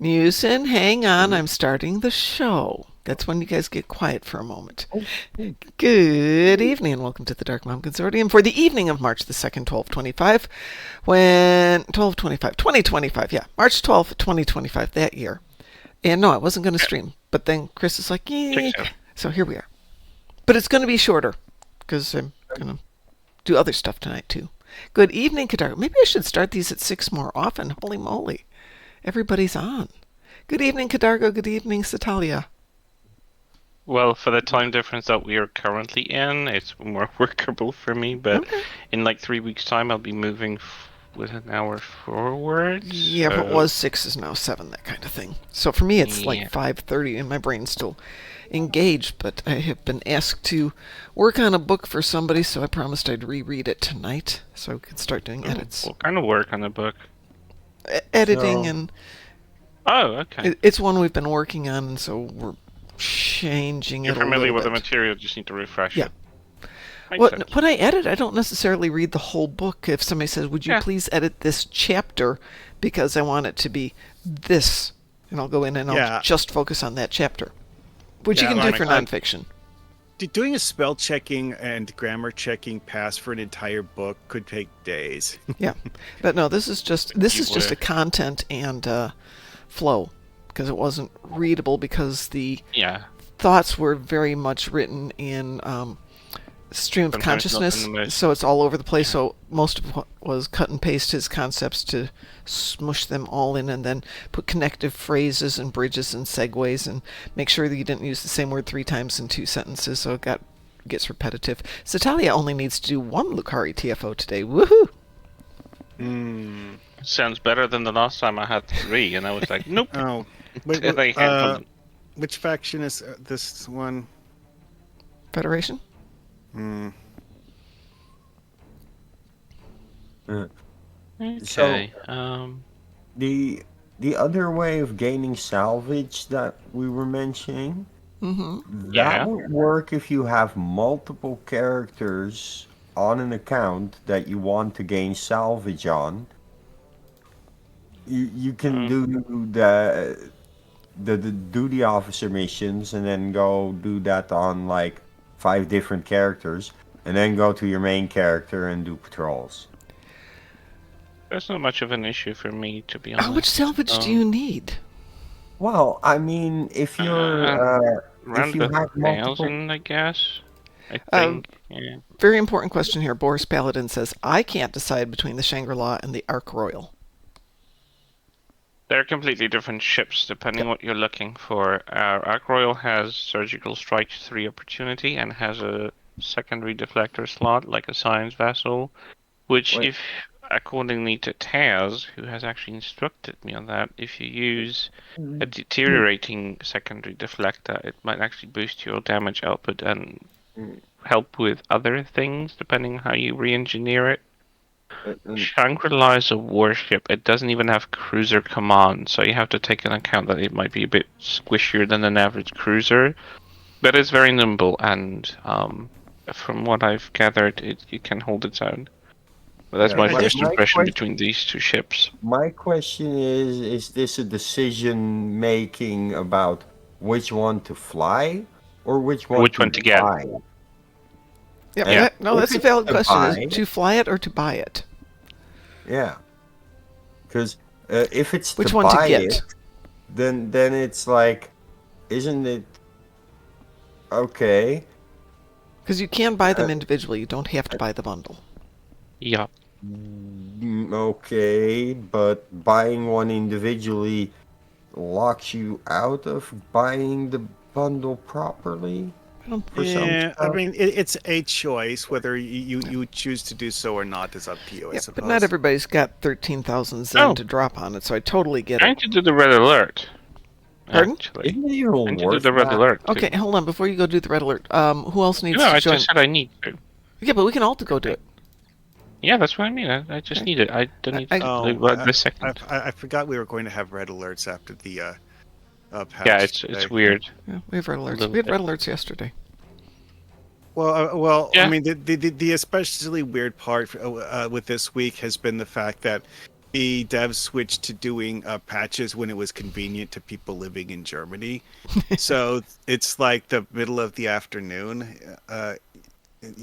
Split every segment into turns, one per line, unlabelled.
Musin, hang on. I'm starting the show. That's when you guys get quiet for a moment.
Oh, oh,
Good evening and welcome to the Darkmom Consortium for the evening of March the 2nd, 1225. When 1225, 2025, yeah, March 12th, 2025, that year. And no, I wasn't going to stream, but then Chris is like,
Check
yeah.
out.
So here we are. But it's going to be shorter because I'm going to do other stuff tonight too. Good evening, Kadar. Maybe I should start these at 6 more often. Holy moly. Everybody's on. Good evening, Kadargo. Good evening, Satalia.
Well, for the time difference that we are currently in, it's more workable for me. But
Okay.
in like 3 weeks' time, I'll be moving with an hour forward.
Yeah, if it
so-
was 6 is now 7, that kind of thing. So for me, it's like
Yeah.
5:30 and my brain's still engaged, but I have been asked to work on a book for somebody, so I promised I'd reread it tonight so I could start doing edits.
What kind of work on the book?
Editing,
So-
and
Oh, okay.
it's one we've been working on, and so we're changing
You're
it a
familiar
little
with the
bit.
material, just need to refresh
Yeah.
it. Makes sense.
When I edit, I don't necessarily read the whole book. If somebody says, would you
Yeah.
please edit this chapter because I want it to be this, and I'll go in and I'll
Yeah.
just focus on that chapter, which
Yeah,
you can
that
do for
makes
nonfiction.
Doing a spell checking and grammar checking pass for an entire book could take days.
Yeah, but no, this is just
would.
a content and flow, because it wasn't readable because the
Yeah.
thoughts were very much written in stream of
Sometimes not in
consciousness,
the most-
so it's all over the place. So most of what was cut and paste his concepts to smush them all in, and then put connective phrases and bridges and segues, and make sure that you didn't use the same word 3 times in 2 sentences, so it gets repetitive. Satalia only needs to do 1 Lucari TFO today. Woohoo!
Sounds better than the last time I had 3, and I was like, nope.
Oh, wait,
They handled it.
which faction is this one?
Federation.
Okay.
the other way of gaining salvage that we were mentioning,
Mm-hmm.
that
Yeah.
would work if you have multiple characters on an account that you want to gain salvage on. You can do the duty officer missions and then go do that on like 5 different characters, and then go to your main character and do patrols.
That's not much of an issue for me, to be honest.
How much salvage do you need?
Well, I mean, if you're
Around
you have multiple-
1,000, I guess. I
Um,
think. Yeah.
Very important question here. Boris Paladin says, I can't decide between the Shangri-La and the Ark Royal.
They're completely different ships, depending what you're looking for. Ark Royal has Surgical Strike 3 opportunity and has a secondary deflector slot, like a science vessel, which,
Wait.
if accordingly to Taz, who has actually instructed me on that, if you use a deteriorating secondary deflector, it might actually boost your damage output and help with other things, depending on how you re-engineer it. Shangri-La is a warship. It doesn't even have cruiser command, so you have to take into account that it might be a bit squishier than an average cruiser. But it's very nimble, and from what I've gathered, it can hold its own. But that's
Yeah,
my
my-
first
my
impression
question-
between these 2 ships.
My question is this a decision making about which one to fly or which one
to get?
buy?
Yeah,
Yeah.
no, that's a
If
valid
it's to
question.
buy-
Is to fly it or to buy it?
Yeah, because if it's
Which
to
one to
buy
get?
it, then it's like, isn't it okay?
Because you can buy them individually. You don't have to buy the bundle.
Yeah.
Okay, but buying one individually locks you out of buying the bundle properly.
I don't
For some
Yeah, I
stuff.
mean, it's a choice. Whether you choose to do so or not is up to you, I
Yeah,
suppose.
but not everybody's got 13,000 Zen
Oh.
to drop on it, so I totally get
Trying
it.
to do the red alert.
Pardon?
Actually.
Isn't it even
Trying to do
worth
the red
that?
alert. too.
Okay, hold on. Before you go do the red alert, who else needs
No,
to
I
join?
just said I need to.
Yeah, but we can all go do it.
Yeah, that's what I mean. I just need it. I don't need
I-
to
Oh,
do the second.
I forgot we were going to have red alerts after the patch.
Yeah, it's
today.
weird.
Yeah, we have red alerts.
little
We had
bit.
red alerts yesterday.
Well,
Yeah.
I mean, the especially weird part with this week has been the fact that the devs switched to doing patches when it was convenient to people living in Germany. So it's like the middle of the afternoon, US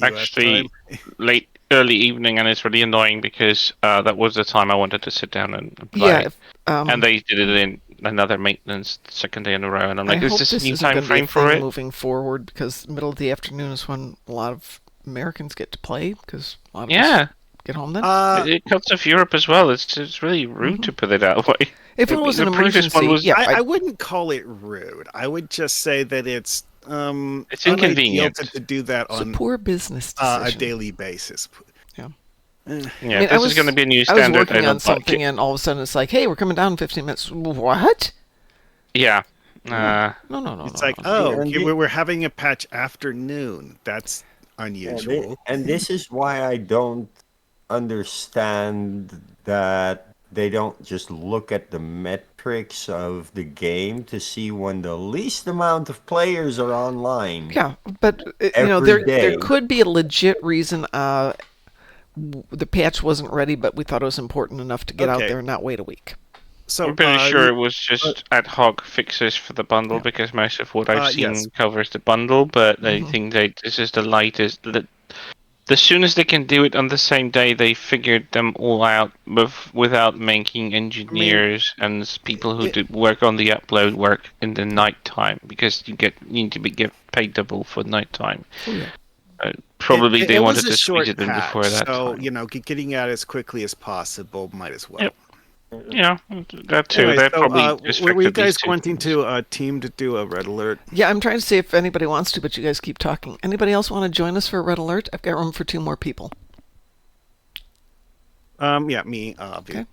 Actually,
time.
early evening, and it's really annoying because that was the time I wanted to sit down and
Yeah.
play.
If,
And they did it in another maintenance second day in a row, and I'm
I
like, is
hope
this a
this
new
isn't
time
going to be a
frame for
thing
it?
moving forward, because middle of the afternoon is when a lot of Americans get to play, because a lot of us
Yeah,
get home then.
it cuts off Europe as well. It's really rude to put it that way.
If it was an
The previous one
emergency,
was
yeah,
I wouldn't call it rude. I would just say that it's
it's
unideal
inconvenient.
to do that
it's a
on
poor business
a
decision.
daily basis.
Yeah.
Yeah,
I mean,
if this is going to be a new
I was
standard, I
working on
don't like
something,
it.
and all of a sudden it's like, hey, we're coming down in 15 minutes. What?
Yeah.
No.
It's like,
And
we're having a patch afternoon. That's unusual.
and this is why I don't understand that they don't just look at the metrics of the game to see when the least amount of players are online.
Yeah, but
Every
there
day.
could be a legit reason. The patch wasn't ready, but we thought it was important enough to get out
Okay.
there and not wait a week.
So
I'm pretty sure it was just ad hoc fixes for the bundle
Yeah.
because most of what I've seen
yes.
covers the bundle, but I think this is the lightest. The soonest they can do it on the same day, they figured them all out without making engineers and people who do work on the upload work in the night time, because you need to get paid double for nighttime.
Oh, yeah.
Probably they
it
wanted
was a
to squeeze
short
it in before
patch,
that
so
time.
getting out as quickly as possible might as well.
Yep. Yeah, that too.
Anyway,
They
so,
probably
were you
restricted these
guys
two
wanting
things.
to team to do a red alert?
Yeah, I'm trying to see if anybody wants to, but you guys keep talking. Anybody else want to join us for a red alert? I've got room for 2 more people.
Yeah, me.
Okay.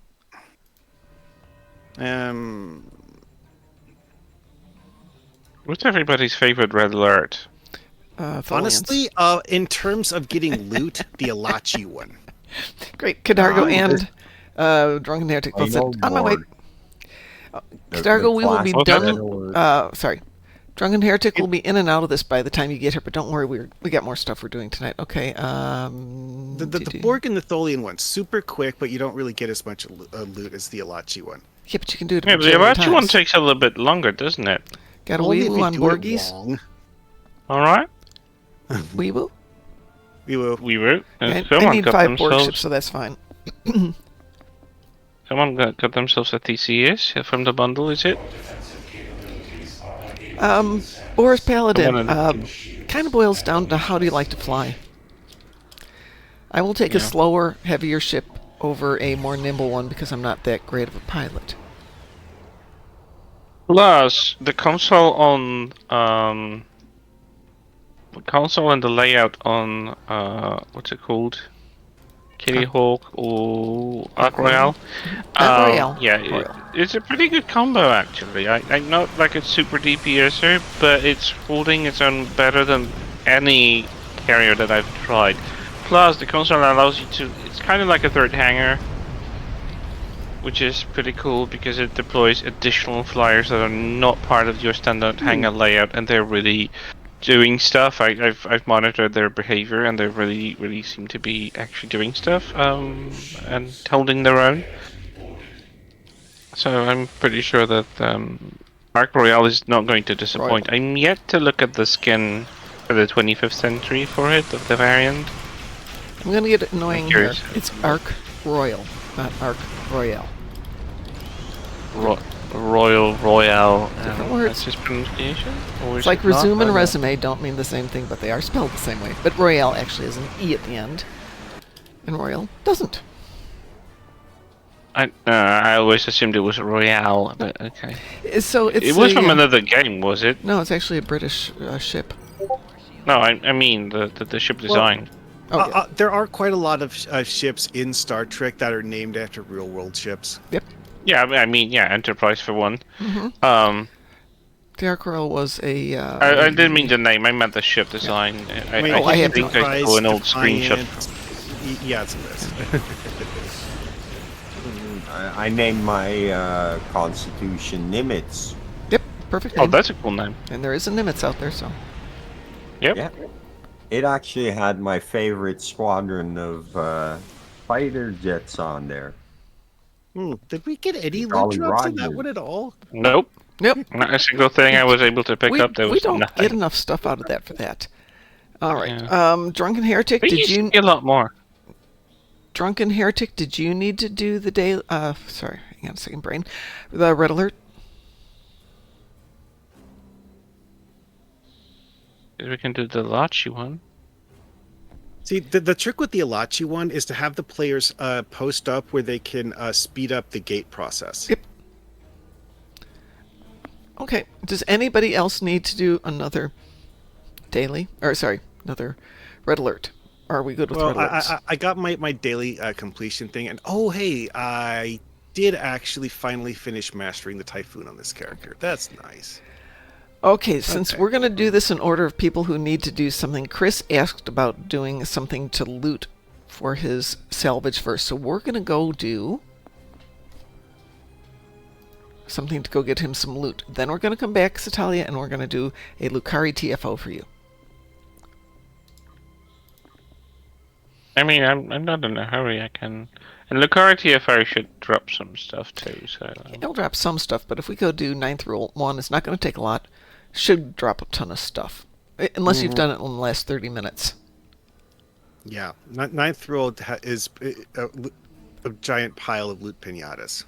What's everybody's favorite red alert?
Tholians.
Honestly, in terms of getting loot, the Alachi one.
Great. Cadargo and Drunken Heretic both said, on my way. Cadargo, we will be done. Sorry. Drunken Heretic will be in and out of this by the time you get here, but don't worry, we got more stuff we're doing tonight. Okay.
The Borg and the Tholian one, super quick, but you don't really get as much loot as the Alachi one.
Yeah, but you can do it.
Yeah, but the Alachi one takes a little bit longer, doesn't it?
Got a
Only if
Weeble
you
on
do it
Borgies?
long.
All right.
Weeble?
We were.
I
Someone
need
got
5 Borg
themselves.
ships, so that's fine.
Someone got themselves a TCS from the bundle. Is it?
Boris Paladin,
Someone
kind of boils down to how do you like to fly? I will take a slower, heavier ship over a more nimble one because I'm not that great of a pilot.
Plus, the console on the console and the layout on what's it called? Kitty Hawk or Arc Royale?
Arc Royale.
Yeah, it's a pretty good combo actually. I'm not like a super DPSer, but it's holding its own better than any carrier that I've tried. Plus, the console allows you to. It's kind of like a third hangar, which is pretty cool because it deploys additional flyers that are not part of your standard hangar layout, and they're really doing stuff. I've monitored their behavior, and they really seem to be actually doing stuff and holding their own. So I'm pretty sure that Arc Royale is not going to disappoint. I'm yet to look at the skin for the 25th century for it of the variant.
I'm going to get annoying here.
curious.
It's Arc Royal, not Arc Royale.
Royale.
Different words.
That's his pronunciation? Or
It's
is
like
it not?
resume and
I don't
resume don't mean the same thing, but they are spelled the same way. But Royale actually has an E at the end, and Royal doesn't.
I always assumed it was Royale, but okay.
So it's
It was from
a,
another game, was it?
No, it's actually a British ship.
No, I mean the ship design.
Oh, yeah.
There are quite a lot of ships in Star Trek that are named after real-world ships.
Yep.
Yeah, I mean, yeah, Enterprise for one.
The Arc Royal was a...
I didn't mean the name, I meant the ship design. I think I saw an old screenshot.
Yeah, it's a list.
I named my Constitution Nimitz.
Yep, perfect
Oh,
name.
that's a cool name.
And there is a Nimitz out there, so...
Yep.
Yeah. It actually had my favorite squadron of fighter jets on there.
Did we get any loot
Jolly
drops on that
Roger.
one at all?
Nope.
Nope.
Not a single thing I was able to pick
We,
up. There
we
was
don't
nothing.
get enough stuff out of that for that. All right.
Yeah.
Drunken Heretic,
We
did
used
you...
to get a lot more.
Drunken Heretic, did you need to do the day... sorry, hang on a second, brain. The red alert?
We can do the Lachi one.
See, the trick with the Alachi one is to have the players post up where they can speed up the gate process.
Yep. Okay. Does anybody else need to do another daily? Or, sorry, another red alert? Or are we good with
Well,
red alerts?
I got my daily completion thing, and oh, hey, I did actually finally finish mastering the Typhoon on this character. That's nice.
Okay, since we're going to do this in order of people who need to do something, Chris asked about doing something to loot for his salvage first. So we're going to go do something to go get him some loot. Then we're going to come back, Satalia, and we're going to do a Lucari TFO for you.
I mean, I'm not in a hurry. I can. And Lucari TFO should drop some stuff too. So
It'll drop some stuff, but if we go do 9th Rule 1, it's not going to take a lot. Should drop a ton of stuff. Unless you've done it in the last 30 minutes.
Yeah, Ninth Rule is a giant pile of loot pinatas.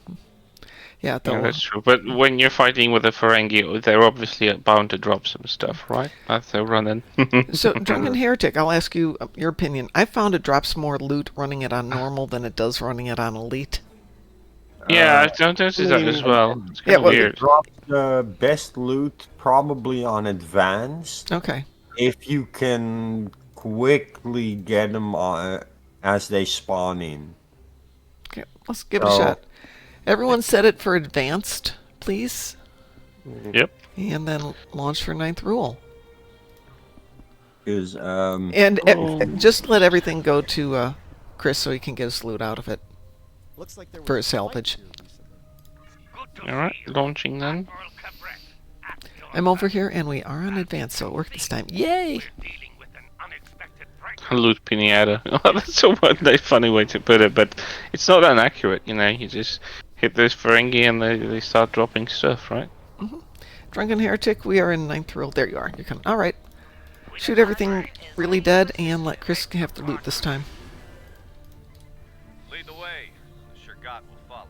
Yeah,
yeah, that's true. But when you're fighting with a Ferengi, they're obviously bound to drop some stuff, right? As they're running.
So, Drunken Heretic, I'll ask you your opinion. I found it drops more loot running it on normal than it does running it on elite.
Yeah, I've noticed that as well. It's kind of
well,
weird.
Drop the best loot probably on advanced.
Okay.
If you can quickly get them as they spawn in.
Okay, let's give it a shot. Everyone set it for advanced, please.
Yep.
And then launch for 9th Rule.
Because
And just let everything go to Chris so he can get his loot out of it for his salvage.
Alright, launching then.
I'm over here and we are on advance, so it worked this time. Yay!
Loot pinata. Oh, that's a funny way to put it, but it's not inaccurate, you know. You just hit this Ferengi and they start dropping stuff, right?
Drunken Heretic, we are in 9th Rule. There you are. You're coming. Alright. Shoot everything really dead and let Chris have the loot this time.
Lead the way. The Shurgat will follow.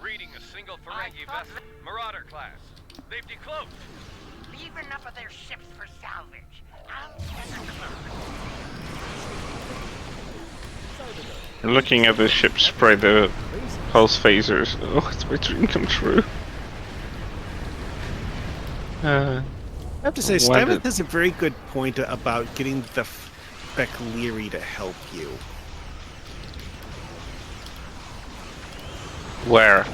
Reading a single Ferengi vessel. Marauder class. They've decloaked.
Leave enough of their ships for salvage.
Looking at the ship spray the pulse phasers. Oh, it's my dream come true.
I have to say,
Why
Stymith
did-
has a very good point about getting the Beckleary to help you.
Where?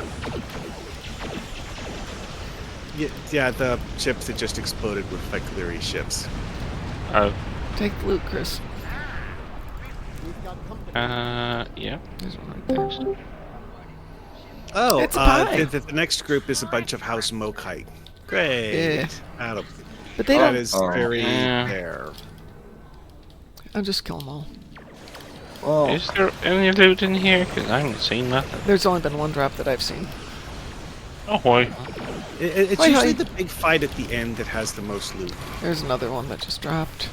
Yeah, the ships that just exploded with Beckleary ships.
Oh.
Take the loot, Chris.
Yeah.
There's one right there.
Oh,
It's a pie.
the next group is a bunch of House Mokai. Great.
Yeah.
That'll-
But they
that
don't...
is
Oh.
very
Yeah.
fair.
I'll just kill them all.
well,
Is there any loot in here? Because I haven't seen nothing.
There's only been one drop that I've seen.
Oh boy.
It's
Hi,
usually
hi.
the big fight at the end that has the most loot.
There's another one that just dropped.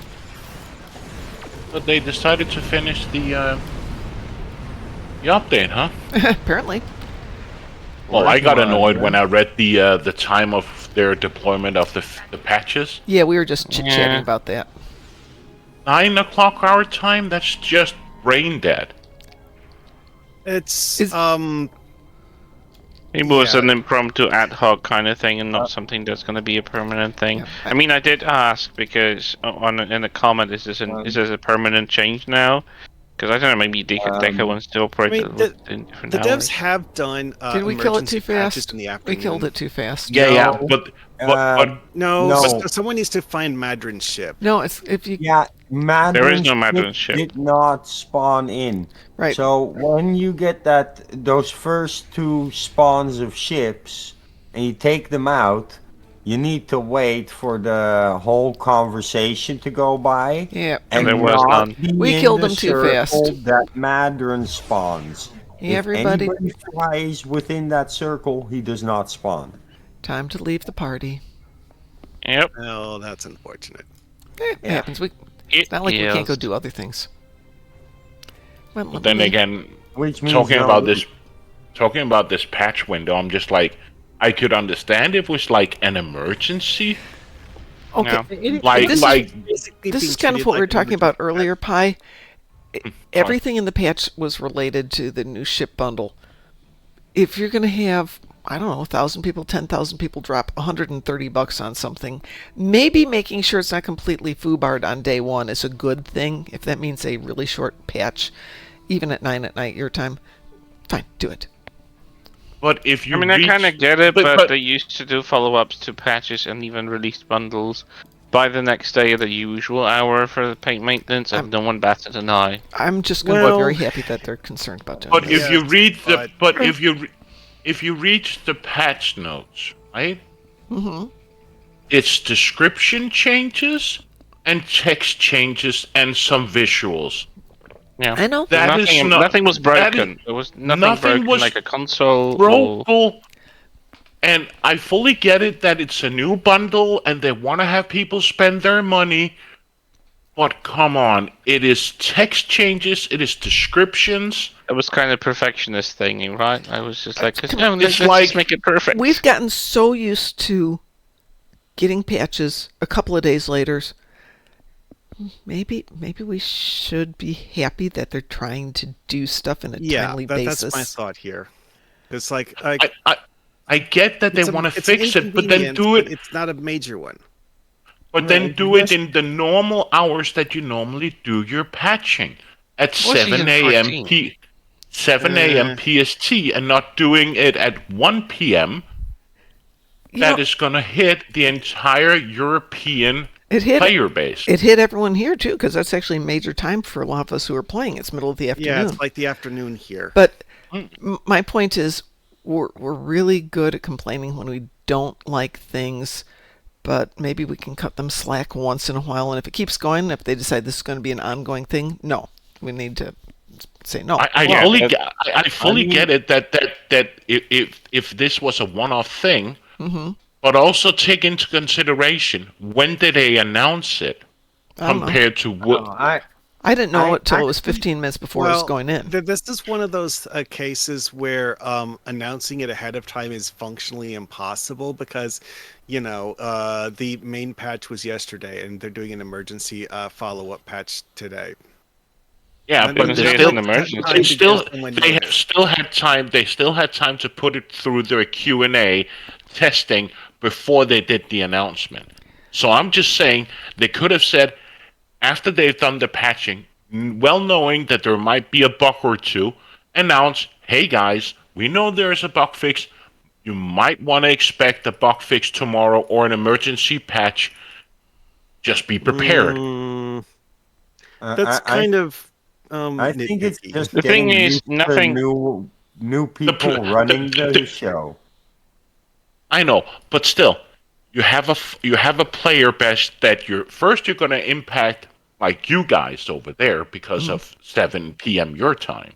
But they decided to finish the update, huh?
Apparently.
Well, I got
Where's my
annoyed
red?
when I read the time of their deployment of the patches.
Yeah, we were just chit-chatting
Yeah.
about that.
9 o'clock our time. That's just brain dead.
It's
Is-
It was
Yeah.
an impromptu ad hoc kind of thing and not something that's going to be a permanent thing.
Yeah.
I mean, I did ask because in a comment, is this a permanent change now? Because I don't know, maybe Deca wants to operate
I mean, the-
in different
the devs
hours.
have done
Did we kill it
emergency
too
patches
fast?
in the
We
afternoon.
killed it too fast.
Yeah,
No.
but
No,
No.
someone needs to find Madron's ship.
No, it's if you...
yeah,
There is no
Madron's
Madron's ship.
did not spawn in.
Right.
So when you get those first two spawns of ships and you take them out, you need to wait for the whole conversation to go by.
Yeah.
And there was
not
none.
be
We
in
killed
the
them too
circle
fast.
That Madron spawns.
Hey,
If
everybody,
anybody flies within that circle, he does not spawn.
time to leave the party.
Yep.
Oh, that's unfortunate.
It
Yeah.
happens.
It
It's not like we can't go
is.
do other things. Well,
But
let
then
me-
again,
Which means
talking
no
about
loot.
this patch window, I'm just like, I could understand if it was like an emergency.
Okay,
Yeah.
Like,
this
This
is kind of what we were talking about earlier, Pi. Everything in the patch was related to the new ship bundle. If you're going to have, I don't know, 1,000 people, 10,000 people drop $130 on something, maybe making sure it's not completely foobarred on day one is a good thing. If that means a really short patch, even at 9 at night your time, fine, do it.
But if you
I mean, I kind of get it, but
but
they used to do follow-ups to patches and even released bundles by the next day at the usual hour for the paint maintenance, and no one batted an eye.
I'm just going to
Well-
be very happy that they're concerned about doing
But
this.
if you
Yes,
read the
but-
if you read the patch notes, right?
Mm-hmm.
It's description changes and text changes and some visuals.
Yeah.
I know.
That is
nothing,
not-
nothing was
that is-
broken. There was nothing
nothing
broken
was
like a console. Or...
Broke. And I fully get it that it's a new bundle and they want to have people spend their money. But come on, it is text changes, it is descriptions.
It was kind of perfectionist thingy, right? I was just like,
Come
no,
on,
let's
it's like-
just make it perfect.
We've gotten so used to getting patches a couple of days later. Maybe we should be happy that they're trying to do stuff in a timely basis.
That's my thought here. It's like
I get that they want to fix it, but then do it.
It's not a major one.
But then do it in the normal hours that you normally do your patching at
Or
7
season
a.m.
14.
7 a.m. PST, and not doing it at 1 p.m. That is going to hit the entire European
it hit
player base.
It hit everyone here too, because that's actually a major time for a lot of us who are playing. It's middle of the afternoon.
Yeah, it's like the afternoon here.
But my point is, we're really good at complaining when we don't like things, but maybe we can cut them slack once in a while. And if it keeps going, if they decide this is going to be an ongoing thing, no, we need to say no.
I fully get it that if this was a one-off thing, but also take into consideration when did they announce it
I don't know.
compared to what.
I didn't know it till it was
actually-
15 minutes before it was going in.
This is one of those cases where announcing it ahead of time is functionally impossible because, the main patch was yesterday and they're doing an emergency follow-up patch today.
Yeah,
And
but
then
they
there's
still,
an emergency.
they still,
Just someone
they have
noticed.
still had time. They still had time to put it through their Q&A testing before they did the announcement. So I'm just saying they could have said after they've done the patching, well knowing that there might be a bug or two, announce, "Hey guys, we know there's a bug fix. You might want to expect a bug fix tomorrow or an emergency patch. Just be prepared."
That's kind of.
I think it's
nitpicky.
just
The thing
getting
is,
used to
nothing-
new people running the show.
I know, but still, you have a player base that you're going to impact, like you guys over there, because of 7 p.m. your time.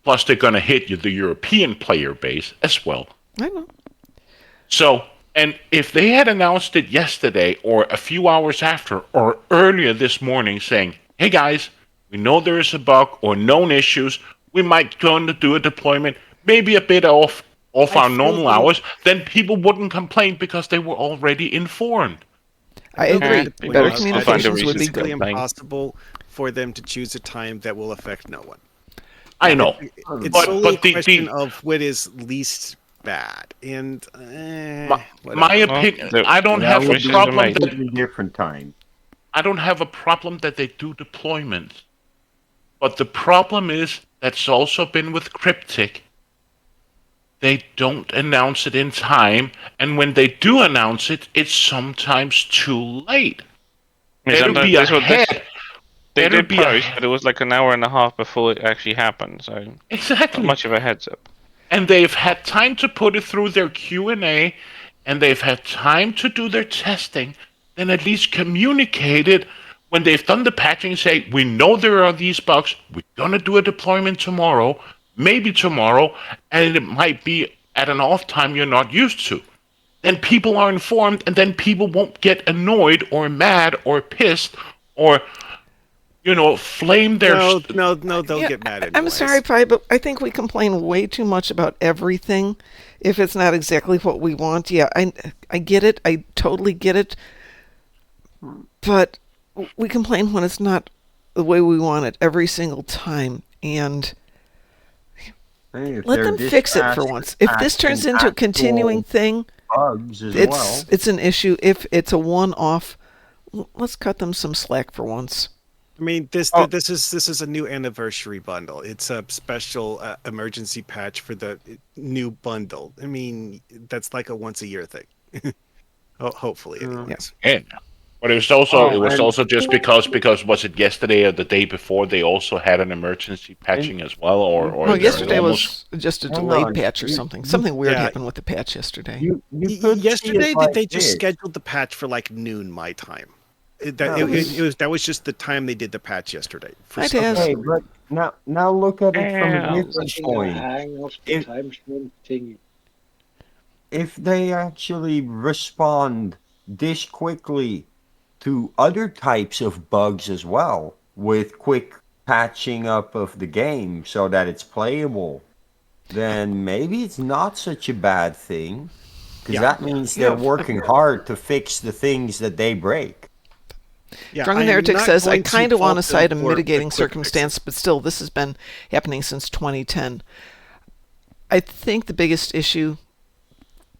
Plus, they're going to hit the European player base as well.
I know.
So, and if they had announced it yesterday or a few hours after or earlier this morning saying, "Hey guys, we know there is a bug or known issues, we might going to do a deployment, maybe a bit off our normal hours," then people wouldn't complain because they were already informed.
I agree.
Yeah,
Better
people
communications
find a
would be
reason to
good.
It's
complain.
impossible for them to choose a time that will affect no one.
I know.
It's
But
solely a
the-
question of what is least bad. And whatever.
My opinion,
the-
I don't
the
have a
choices are
problem
made.
that
Completely different time.
I don't have a problem that they do deployments. But the problem is, that's also been with Cryptic. They don't announce it in time, and when they do announce it, it's sometimes too late. Better be ahead.
They
Better
did
be
post,
ahead.
but it was like an hour and a half before it actually happened, so not
Exactly.
much of a heads up.
And they've had time to put it through their Q&A, and they've had time to do their testing, then at least communicate it when they've done the patching, say, "We know there are these bugs, we're going to do a deployment tomorrow, maybe tomorrow, and it might be at an off time you're not used to. Then people are informed, and then people won't get annoyed or mad or pissed or flame their.
No, they'll get mad
I'm
anyways.
sorry, Pi, but I think we complain way too much about everything if it's not exactly what we want. Yeah, I get it. I totally get it. But we complain when it's not the way we want it every single time. And
Hey, if
let
they're
them fix it for
dispatched
once. If this turns
acting
into a continuing
actual
thing,
bugs as well.
it's an issue. If it's a one-off, let's cut them some slack for once.
I mean, this
Oh.
this is a new anniversary bundle. It's a special emergency patch for the new bundle. I mean, that's like a once a year thing. Hopefully, anyways.
And but it was
and-
also just because was it yesterday or the day before they also had an emergency patching as well, or
Well,
there
yesterday
almost-
was just a
Hang
delayed
on.
patch or something. Something weird
Yeah.
happened with the patch yesterday.
You could see
Yesterday,
it like
they just
this.
scheduled the patch for like noon my time.
No,
That was just the time they did the patch yesterday. For
Hi,
some
Taz.
Okay,
reason.
but now look at it from a
Yeah.
different point.
hang off the
If-
time zone thing.
If they actually respond this quickly to other types of bugs as well, with quick patching up of the game so that it's playable, then maybe it's not such a bad thing. Because
Yeah.
that means they're working hard to fix the things that they break.
Yeah,
Drunken
I am
Heretic
not
says, I
going to
kind of want to
fault them
cite a
for the
mitigating
quick
circumstance,
fixes.
but still, this has been happening since 2010. I think the biggest issue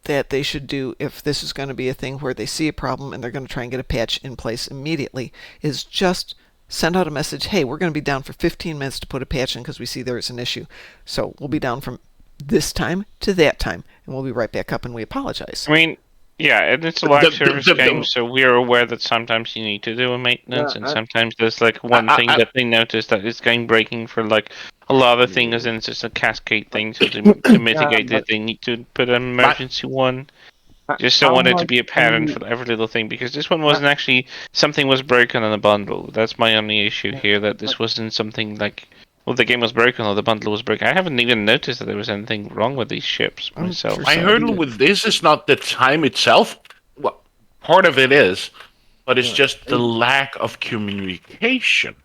that they should do, if this is going to be a thing where they see a problem and they're going to try and get a patch in place immediately, is just send out a message, hey, we're going to be down for 15 minutes to put a patch in because we see there's an issue. So we'll be down from this time to that time, and we'll be right back up, and we apologize.
I mean, yeah, and it's a live service game, so we are aware that sometimes you need to do a maintenance, and sometimes there's like one thing that they notice that is game breaking for like a lot of things, and it's just a cascade thing. So to mitigate it, they need to put an emergency one. Just don't
How
want it to
much
be a pattern
do
for every little thing, because this one wasn't actually something was broken on a bundle. That's my only issue here. That this wasn't something like. Well, the game was broken or the bundle was broken. I haven't even noticed that there was anything wrong with these ships myself.
sure
My
so.
hurdle with this is not the time itself. Well, part of it is, but it's just the lack of communication.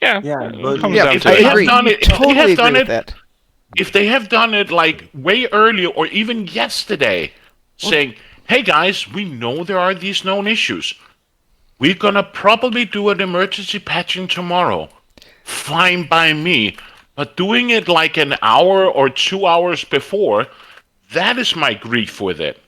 Yeah,
Yeah,
it
but-
comes
Yeah,
down
if
to
they
it.
have
agree.
done it, if
Totally
they have done
agree with
it,
that.
if they have done it like way earlier or even yesterday, saying, "Hey guys, we know there are these known issues. We're gonna probably do an emergency patching tomorrow." Fine by me, but doing it like an hour or 2 hours before, that is my grief with it.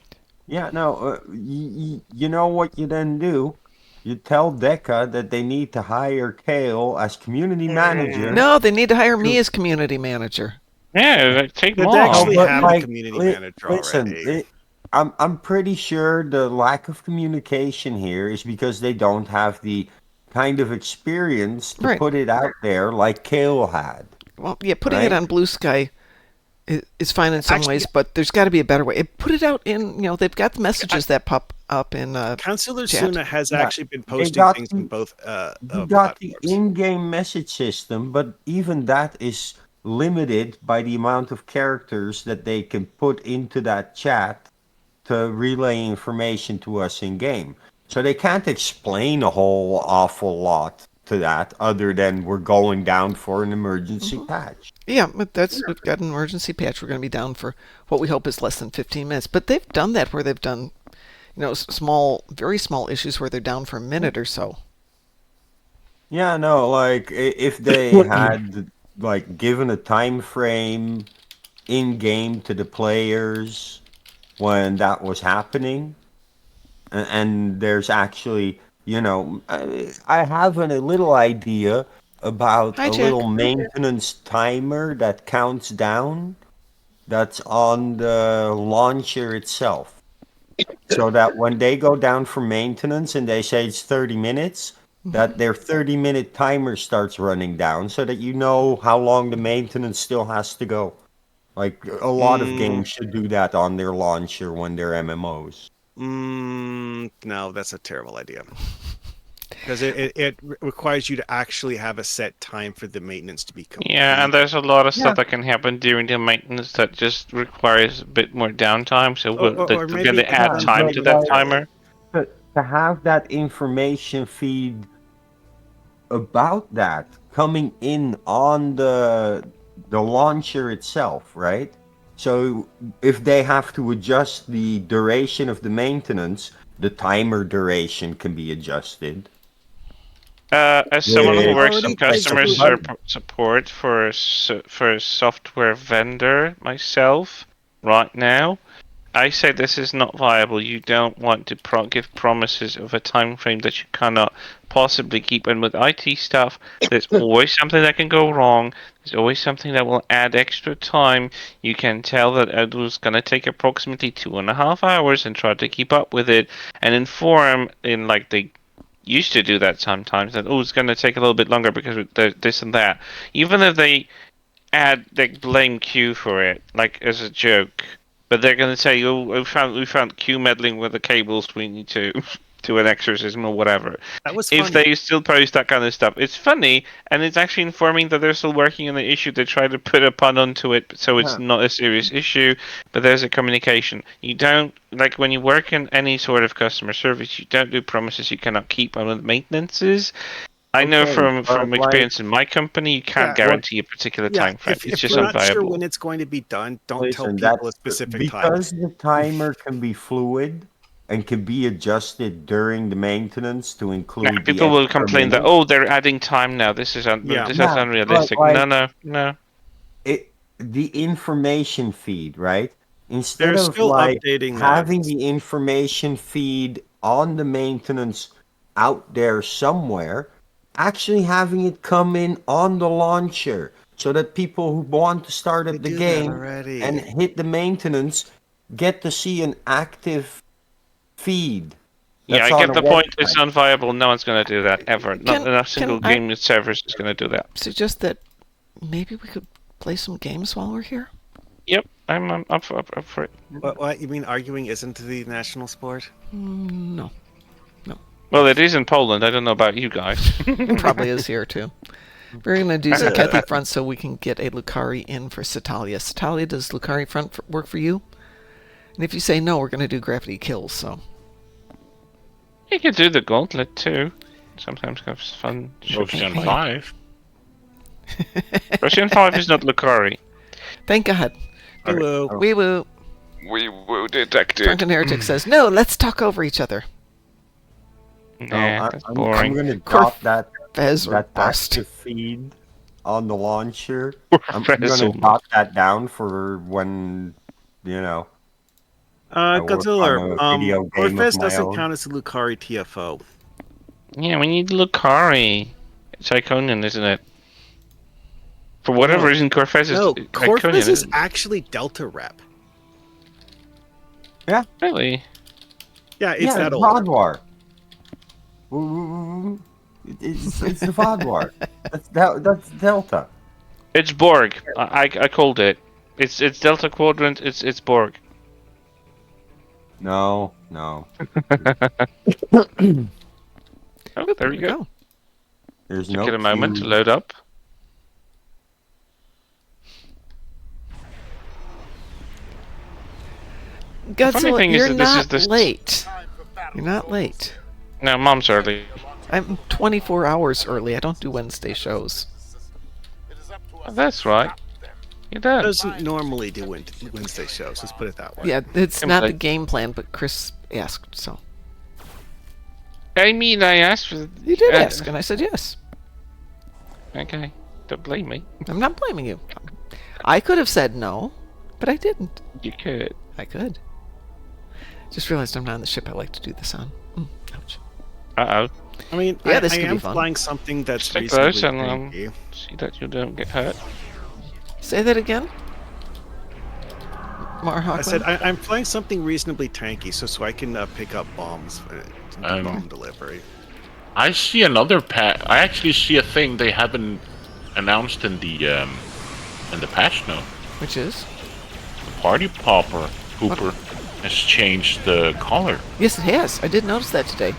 Yeah, no, you know what you then do? You tell Deca that they need to hire Kale as community manager.
No, they need to hire me as community manager.
Yeah, like, take them
But they
off.
actually
but,
have a community manager
listen,
already.
I'm pretty sure the lack of communication here is because they don't have the kind of experience to
Right.
put it out there like Kale had.
Well, yeah, putting it
Right.
on Blue Sky is fine in some
Actually-
ways, but there's got to be a better way. Put it out in, they've got the messages that pop up in.
Councillor
chat.
Suna has
Yeah,
actually been posting
got
things
the-
on both
You got the
platforms.
in-game message system, but even that is limited by the amount of characters that they can put into that chat to relay information to us in game. So they can't explain a whole awful lot to that other than we're going down for an emergency patch.
Yeah, but we've got an emergency patch. We're going to be down for what we hope is less than 15 minutes. But they've done that where they've done, small, very small issues where they're down for a minute or so.
Yeah, no, like if they had like given a time frame in game to the players when that was happening, and there's actually, I have a little idea about
Hi,
a
Jack.
little maintenance timer that counts down that's on the launcher itself. So that when they go down for maintenance and they say it's 30 minutes, that their 30-minute timer starts running down so that you know how long the maintenance still has to go. Like a lot of games should do that on their launcher when they're MMOs.
No, that's a terrible idea. Because it requires you to actually have a set time for the maintenance to be complete.
Yeah, and there's a lot of
Yeah.
stuff that can happen during the maintenance that just requires a bit more downtime. So
Or
they're
maybe
going to
it's
add
done
time
but
to that
like-
timer.
To have that information feed about that coming in on the launcher itself, right? So if they have to adjust the duration of the maintenance, the timer duration can be adjusted.
As someone who
Yeah.
works in
Already
customer
basically-
support for a software vendor myself right now, I say this is not viable. You don't want to give promises of a time frame that you cannot possibly keep. And with IT stuff, there's always something that can go wrong. There's always something that will add extra time. You can tell that it was going to take approximately 2.5 hours and try to keep up with it and inform in like they used to do that sometimes that it's going to take a little bit longer because of this and that. Even if they blame Q for it, like as a joke. But they're going to say, "Oh, we found Q meddling with the cables. We need to do an exorcism or whatever."
That was
If
funny.
they still post that kind of stuff, it's funny and it's actually informing that they're still working on the issue. They try to put a pun onto it, so it's not a serious issue. But there's a communication. You don't like when you work in any sort of customer service. You don't do promises you cannot keep on with maintenances. I know
Okay,
from
but,
experience in my company, you can't
Yeah,
guarantee a particular time frame.
If
It's just
you're not sure
unviable.
when it's going to be done, don't tell
Listen,
people a
that's
specific time.
because the timer can be fluid and can be adjusted during the maintenance to include
Now,
the
people will
extra
complain that
minutes.
they're adding time now. This is
Yeah.
this
Yeah,
is unrealistic.
but, like-
No.
The information feed, right? Instead
They're
of
still
like
updating
having
that.
the information feed on the maintenance out there somewhere, actually having it come in on the launcher so that people who want to start
They
up the
do that
game
already.
and hit the maintenance get to see an active feed.
Yeah,
that's
I get
on
the
a
point. It's
website.
unviable. No one's going to do that ever. Not
Can-
enough single
can I-
game servers is going to do that.
Suggest that maybe we could play some games while we're here.
Yep, I'm up for it.
What you mean? Arguing isn't the national sport?
No,
Well, it is in Poland. I don't know about you guys.
it probably is here too. We're going to do some Cathy front so we can get a Lucari in for Satalia. Satalia, does Lucari front work for you? And if you say no, we're going to do gravity kills. So
You could do the gauntlet too. Sometimes have fun.
Ocean
Hey.
5.
Russian 5 is not Lucari.
thank God.
Hello.
Wee woo.
We were detected.
Drunken Heretic says, no, let's talk over each other.
Nah, that's
I'm
boring.
going to drop that
Fez or
that
bust.
active feed on the launcher. I'm
Fez
going
or
to jot that down for when, I work
Godzilla.
on a video game of
Corfest
my
doesn't
own.
count as a Lucari TFO.
Yeah, we need Lucari. It's Iconian, isn't it? For whatever
No.
reason, Corfez is
No,
Iconian.
Corfest is
isn't it?
actually Delta Rep.
Really?
Yeah, it's
Yeah,
that
it's
old.
Vodwar. It's the Vodwar. That's Delta.
It's Borg. I called it. It's Delta Quadrant. It's Borg.
No.
Oh, there you go.
There's
Took
no
it a moment to
Q.
load up.
Godzilla,
thing is
you're
that this is
not
this-
late. You're not late.
No, Mom's early.
I'm 24 hours early. I don't do Wednesday shows.
Oh, that's right. You don't.
Doesn't normally do Wednesday shows. Let's put it that way.
Yeah, it's not the
Simply.
game plan, but Chris asked, so.
I mean, I asked for.
You did ask, and I said yes.
Okay, don't blame me.
I'm not blaming you. I could have said no, but I didn't.
You could.
I could. Just realized I'm not on the ship I like to do this on. Ouch.
Uh oh.
I mean,
Yeah,
I
this could be
am
fun.
flying something that's
Stick
reasonably
those and
tanky.
see that you don't get hurt.
Say that again? Marhawk.
I said I'm flying something reasonably tanky, so I can pick up bombs for bomb delivery.
I see another I actually see a thing they haven't announced in the patch note.
Which is?
The party popper hooper has changed the color.
Yes, it has. I did notice that today.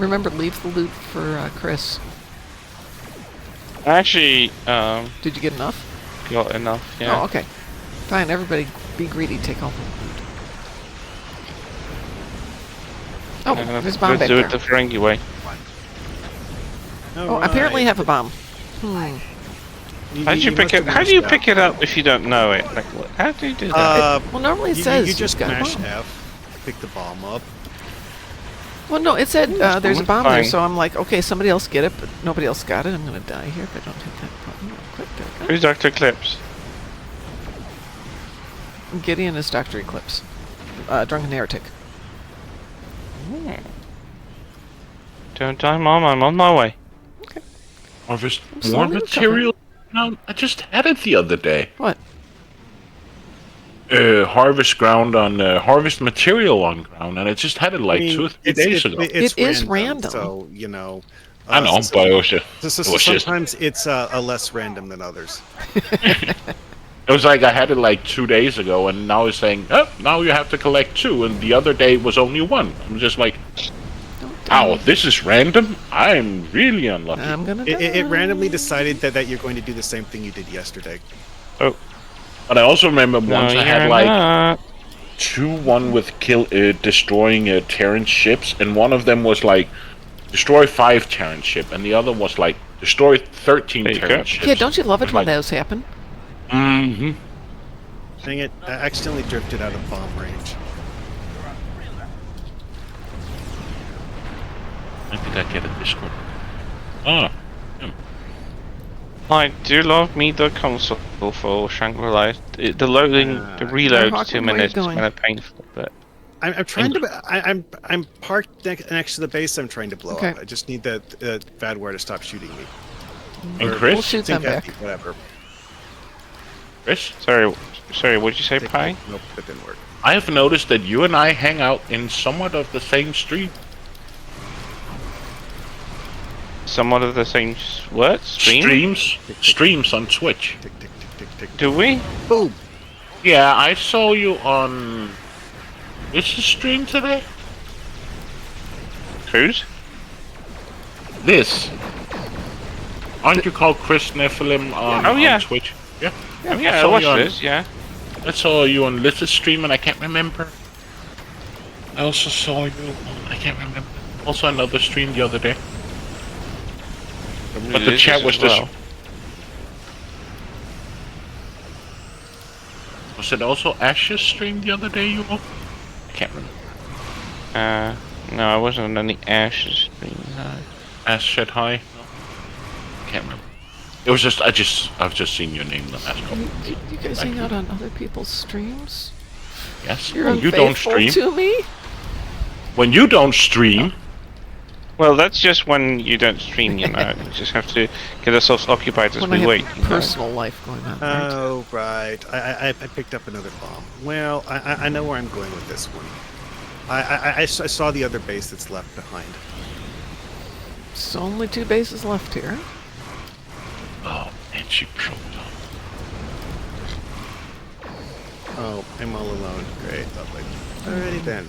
Remember, leave the loot for Chris.
Actually,
Did you get enough?
got enough. Yeah.
Oh, okay. Fine, everybody be greedy. Take all the loot. Oh, there's a bomb
Let's
back
do
there.
it the Ferengi way.
Oh, apparently I have a bomb.
How do you pick it? How do you pick it up if you don't know it? Like, what? How do you do that?
Well, normally it says
you just
you've got a
mash
bomb.
F, pick the bomb up.
Well, no, it said there's a bomb there,
fine.
so I'm like, okay, somebody else get it, but nobody else got it. I'm gonna die here if I don't hit that button real quick. There we go.
Who's Dr. Eclipse?
Gideon is Dr. Eclipse. Drunken Heretic.
Don't die, Mom. I'm on my way.
Harvest more
slowly
material? No, I just had it the other day.
What?
Harvest ground on harvest material on ground, and I just had it like 2 or 3 days ago.
It is random.
So, you know.
I know, but it was just,
sometimes it's a less random than others.
it was like I had it like 2 days ago, and now it's saying, oh, now you have to collect 2, and the other day was only 1. I'm just like, oh, this is random? I'm really unlucky.
I'm gonna die.
It randomly decided that you're going to do the same thing you did yesterday.
Oh.
But I also remember once I had like
not.
1 with destroying Terran ships, and one of them was like destroy 5 Terran ship, and the other was like destroy 13
There you
Terran
go.
ships.
Yeah, don't you love it
I'm
when
like,
those happen?
Mm-hmm.
Dang it, I accidentally drifted out of bomb range.
When did I get a Discord? Oh.
I do love me the console for Shangri-La. The loading, the reload's
Hawkman,
2
where you
minutes. It's
going?
kind of painful, but
I'm trying to. I'm parked next to the base. I'm trying to blow
Okay.
up. I just need the Vadware to stop shooting me.
And
Or
Chris?
We'll shoot them
Zinc
back.
whatever.
Chris?
sorry. What'd you say, Pi?
Nope, that didn't work.
I have noticed that you and I hang out in somewhat of the same street.
Somewhat of the same what? Stream?
Streams on Twitch.
Tick tick tick tick tick.
Do we?
Boom.
Yeah, I saw you on. Which stream today?
Cruise?
This. Aren't you called Chris Nephilim on,
Oh, yeah.
on Twitch? Yeah.
Oh, yeah, I
saw
watched
you on-
this, yeah.
I saw you on Liz's stream and I can't remember. I also saw you on, I can't remember. Also another stream the other day. But the chat was just. Was it also Ash's stream the other day you all? I can't remember.
No, I wasn't on any Ashes stream, no.
Ash said hi? No. Can't remember. It was just, I've just seen your name the last couple.
You guys hang out on other people's streams?
Yes.
You're
When you don't
unfaithful
stream.
to me?
When you don't stream.
Well, that's just when you don't stream, you know. We just have to get ourselves occupied as
When I
we
have
wait. You know?
personal life going on, right?
Oh right. I picked up another bomb. Well, I know where I'm going with this one. I saw the other base that's left behind.
There's only 2 bases left here.
Oh, and she choked on.
Oh, I'm all alone. Great, lovely. Alrighty then.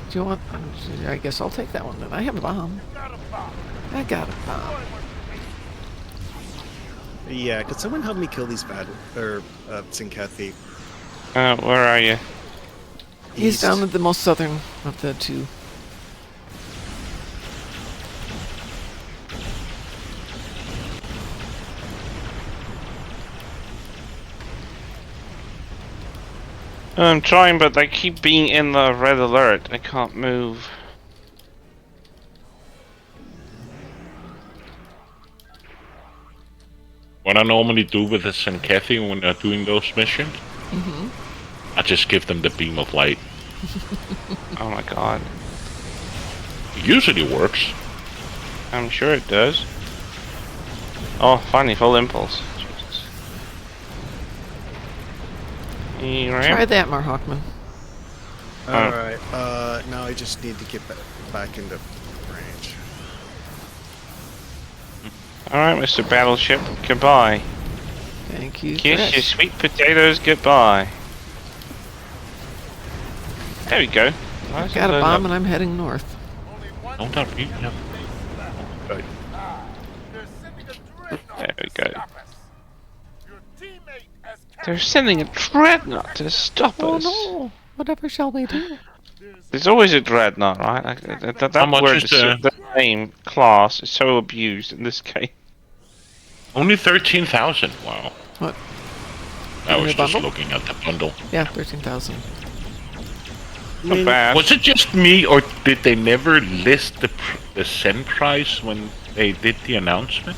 Do you want... I guess I'll take that one then. I have a bomb. I got a bomb.
Yeah, could someone help me kill these Sinkathi?
Where are you?
He's
East.
down at the most southern of the 2.
I'm trying, but they keep being in the red alert. I can't move.
What I normally do with the Kathy when they're doing those missions, I just give them the beam of light.
Oh my god.
It usually works.
I'm sure it does. Oh, finally, full impulse. Jesus.
Try that, Marhawkman.
Alright, now I just need to get back into range.
Alright, Mr. Battleship, goodbye.
Thank you.
Kiss
Chris.
your sweet potatoes goodbye. There we go.
I've got a bomb and I'm heading north.
Only one
Don't that read? Yeah. Good.
There we go. They're sending a dreadnought to stop
Oh
us.
no! Whatever shall we do?
There's always a dreadnought, right? Like, that
How much
word,
is
the name class is so abused in this game.
Only 13,000. Wow.
What?
I
In
was
the
just
bundle?
looking at the bundle.
Yeah, 13,000.
Not bad.
Was it just me, or did they never list the send price when they did the announcement?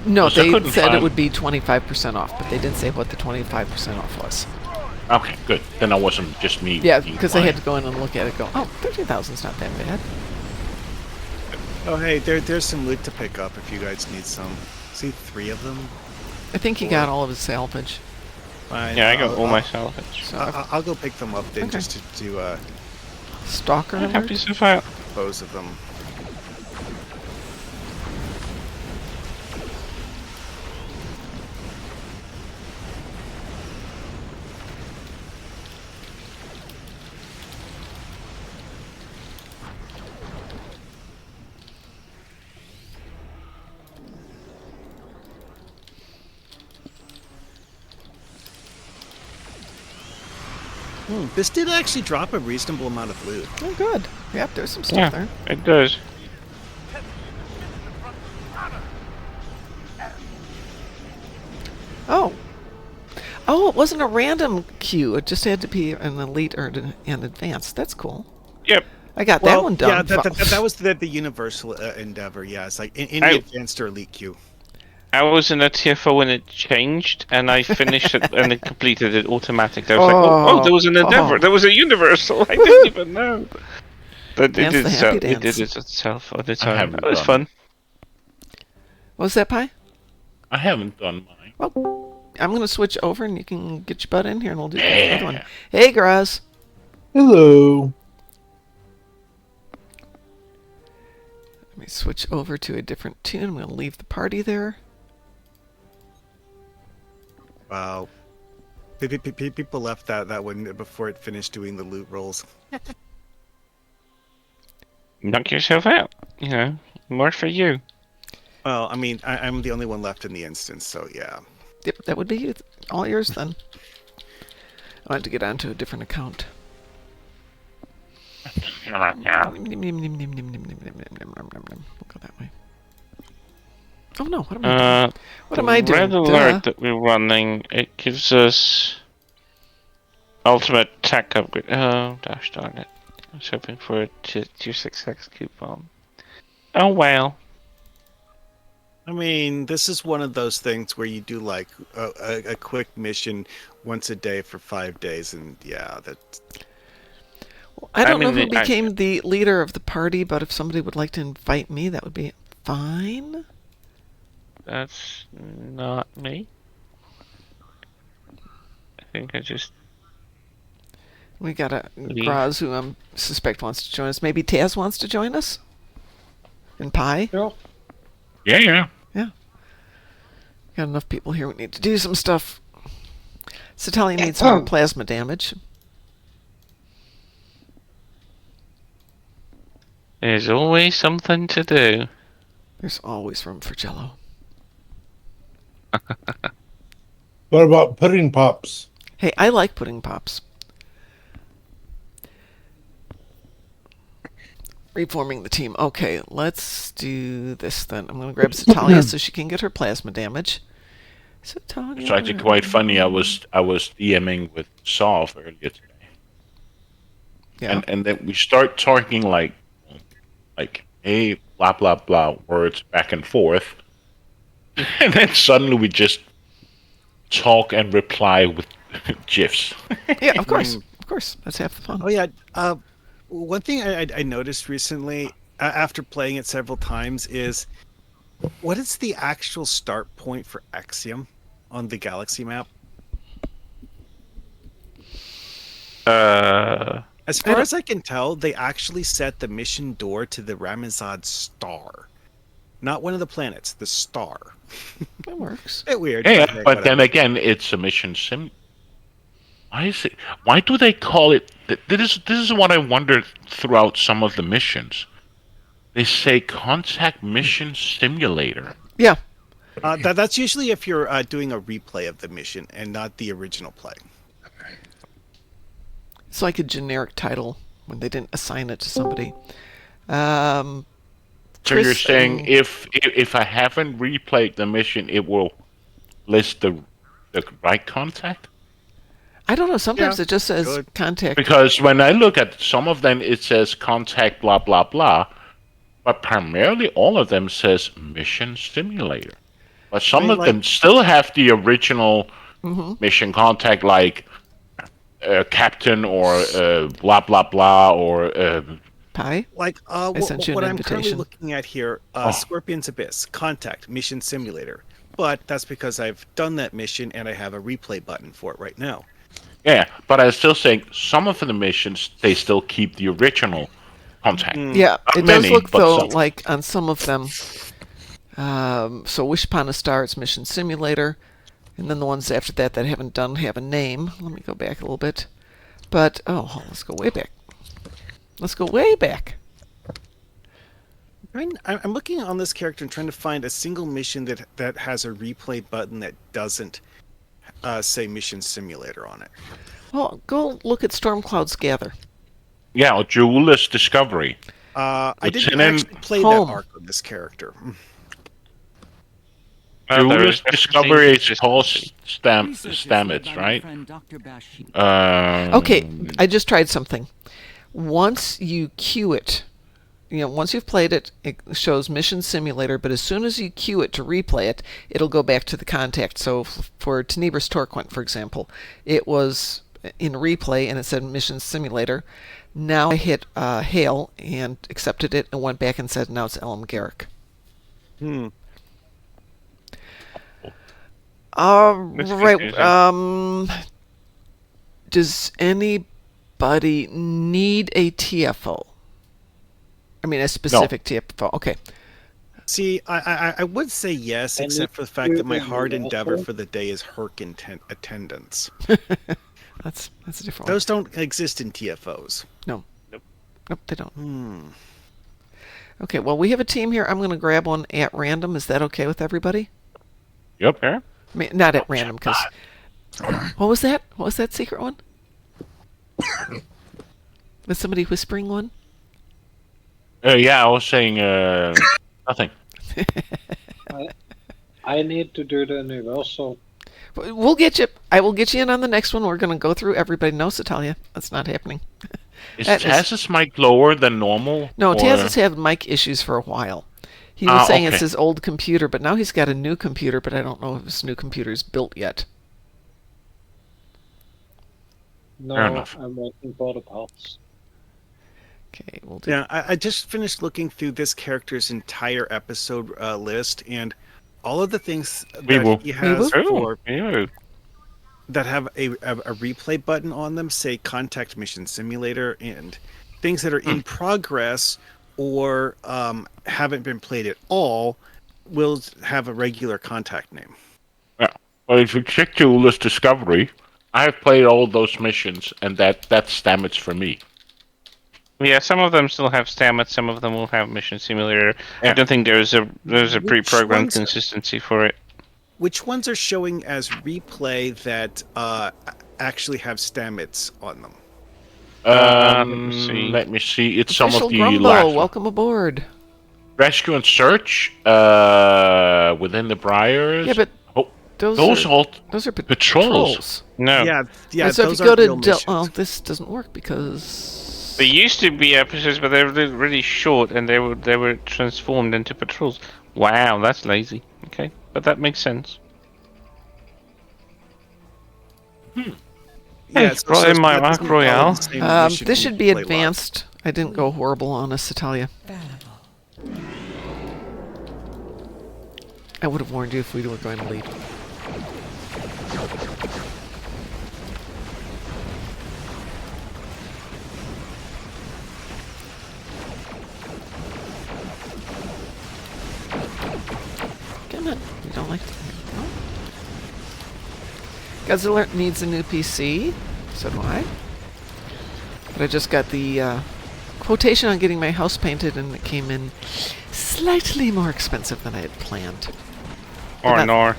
No,
'Cause I
they
couldn't
said it
find-
would be 25% off, but they didn't say what the 25% off was.
Okay, good. Then I wasn't just me.
Yeah,
being
because I had to
blind.
go in and look at it. Go, oh, 13,000 is not that bad.
Oh, hey, there's some loot to pick up if you guys need some. See, 3 of them.
I think he got all of his salvage.
Fine.
Yeah, I got
I'll-
all my
I'll-
salvage.
So
I'll go pick them up then,
Okay.
just to do
stalker
I'm happy
alert.
so far.
both of them. This did actually drop a reasonable amount of loot.
Oh, good. Yep, there's some stuff
Yeah,
there.
it does.
Oh. Oh, it wasn't a random queue. It just had to be an elite or an advanced. That's cool.
Yep.
I got that one done.
Yeah, that was the universal endeavor. Yeah, it's like in the advanced or elite queue.
I was in a TFO when it changed, and I finished it and it completed it automatically. I was like, oh, there was an endeavor.
Oh.
There was a universal. I didn't even know. But it
Dance
did,
the happy
it did
dance.
it itself on its
I
own.
haven't
That was
done
fun.
What was that, Pie?
I haven't done mine.
Well, I'm going to switch over and you can get your butt in here and we'll do the other one. Hey, Graz.
Hello.
Let me switch over to a different tune. I'm going to leave the party there.
Wow. People left that one before it finished doing the loot rolls.
Knock yourself out. You know, more for you.
Well, I mean, I'm the only one left in the instance, so yeah.
Yep, that would be all yours then. I had to get onto a different account. We'll go that way. Oh no, what am I doing? What am I doing?
Red alert that we're running, it gives us ultimate tech upgrade. Oh, gosh darn it. I was hoping for a 266 coupon. Oh well.
I mean, this is one of those things where you do like a quick mission once a day for 5 days, and yeah, that.
I don't know
mean,
who became the leader of the party, but if somebody would like to invite me, that would be fine.
That's not me. I think I just...
We got a
Leave.
Graz who I suspect wants to join us. Maybe Taz wants to join us? And Pi?
Yeah.
Got enough people here. We need to do some stuff. Satalia needs some more plasma damage.
There's always something to do.
There's always room for Jello.
What about pudding pops?
Hey, I like pudding pops. Reforming the team. Okay, let's do this then. I'm going to grab Satalia so she can get her plasma damage. Satalia.
It's actually quite funny. I was DMing with Solve earlier today,
Yeah.
and then we start talking like, hey, blah blah blah, words back and forth, and then suddenly we just talk and reply with gifs.
Yeah, of course. Of course. That's half the fun.
Oh yeah. One thing I noticed recently after playing it several times is what is the actual start point for Axiom on the galaxy map? As far as I can tell, they actually set the mission door to the Ramazad star. Not one of the planets, the star.
That works.
Bit weird.
Yeah,
hey,
but then
whatever.
again, it's a mission sim. Why is it? Why do they call it? This is what I wondered throughout some of the missions. They say contact mission simulator.
Yeah.
That's usually if you're doing a replay of the mission and not the original play.
It's like a generic title when they didn't assign it to somebody.
So
Chris
you're saying
and-
if I haven't replayed the mission, it will list the right contact?
I don't know. Sometimes
Yeah,
it just says
good.
contact.
Because when I look at some of them, it says contact blah blah blah, but primarily all of them says mission simulator. But some of them still have the original mission contact, like captain or blah blah blah or
Pi?
Like
sent you
what
an
I'm currently
invitation.
looking at here, Scorpion's Abyss, Contact, Mission Simulator. But that's because I've done that mission and I have a replay button for it right now.
yeah. But I'm still saying some of the missions they still keep the original contact.
Yeah,
Not
it
many,
does look
but
though
some.
like on some of them. So Wish Upon a Star, it's Mission Simulator, and then the ones after that that I haven't done have a name. Let me go back a little bit. But let's go way back. Let's go way back.
I'm looking on this character and trying to find a single mission that has a replay button that doesn't say Mission Simulator on it.
Well, go look at Stormcloud's Gather.
Yeah, or Jewel's Discovery.
I didn't
Lieutenant
actually play
Home.
that arc of this character.
Well, there
Jewel's
is definitely
Discovery is
consistency.
Paul
Research
Stamets,
led by my
right?
friend Dr. Bashi.
Okay, I just tried something. Once you queue it, once you've played it, it shows Mission Simulator, but as soon as you queue it to replay it, it'll go back to the contact. So for Tenebris Torquent, for example, it was in replay and it said Mission Simulator. Now I hit Hail and accepted it and went back and said now it's Elam Garrick. Right. Does anybody need a TFO? I mean, a specific TFO. Okay.
See, I would say yes, except for the fact that my hard endeavor for the day is Herc attendance.
That's a different one.
Those don't exist in TFOs.
No. Nope, they don't. Okay, well, we have a team here. I'm going to grab one at random. Is that okay with everybody?
Yep. Yeah.
I mean, not at random, because... What was that? What was that secret one? Was somebody whispering one?
Yeah, I was saying nothing.
I need to do the new also.
We'll get you. I will get you in on the next one. We're going to go through everybody. No, Satalia. That's not happening.
Is Taz's mic lower than normal?
No,
or...
Taz has had mic issues for a while. He was saying
okay.
it's his old computer, but now he's got a new computer, but I don't know if his new computer is built yet.
No,
Fair enough.
I'm waiting for the parts.
Okay, we'll do.
Yeah, I just finished looking through this character's entire episode list, and all of the things that he has that have a replay button on them say Contact Mission Simulator, and things that are in progress or haven't been played at all will have a regular contact name.
Yeah. Well, if you check Jewel's Discovery, I have played all those missions, and that's Stamets for me.
Yeah, some of them still have Stamets, some of them will have Mission Simulator.
Yeah.
I don't think there's a pre-programmed
ones-
consistency for it.
Which ones are showing as replay that actually have Stamets on them?
Let me see. It's some
Official
of the
Grumbo,
last
welcome aboard.
Rescue and Search within the Briars.
Yeah, but those are
patrols.
No.
Yeah.
So
those
if you go
are
to
real missions.
this doesn't work because
There used to be episodes, but they were really short, and they were transformed into patrols. Wow, that's lazy. Okay, but that makes sense. Hey,
it's
brought in my Ark Royale.
this should be advanced. I didn't go horrible on us, Italia. I would have warned you if we were going to lead. Come on, we don't like to. Godzilla needs a new PC. So do I. But I just got the quotation on getting my house painted, and it came in slightly more expensive than I had planned.
Or
not-
nor.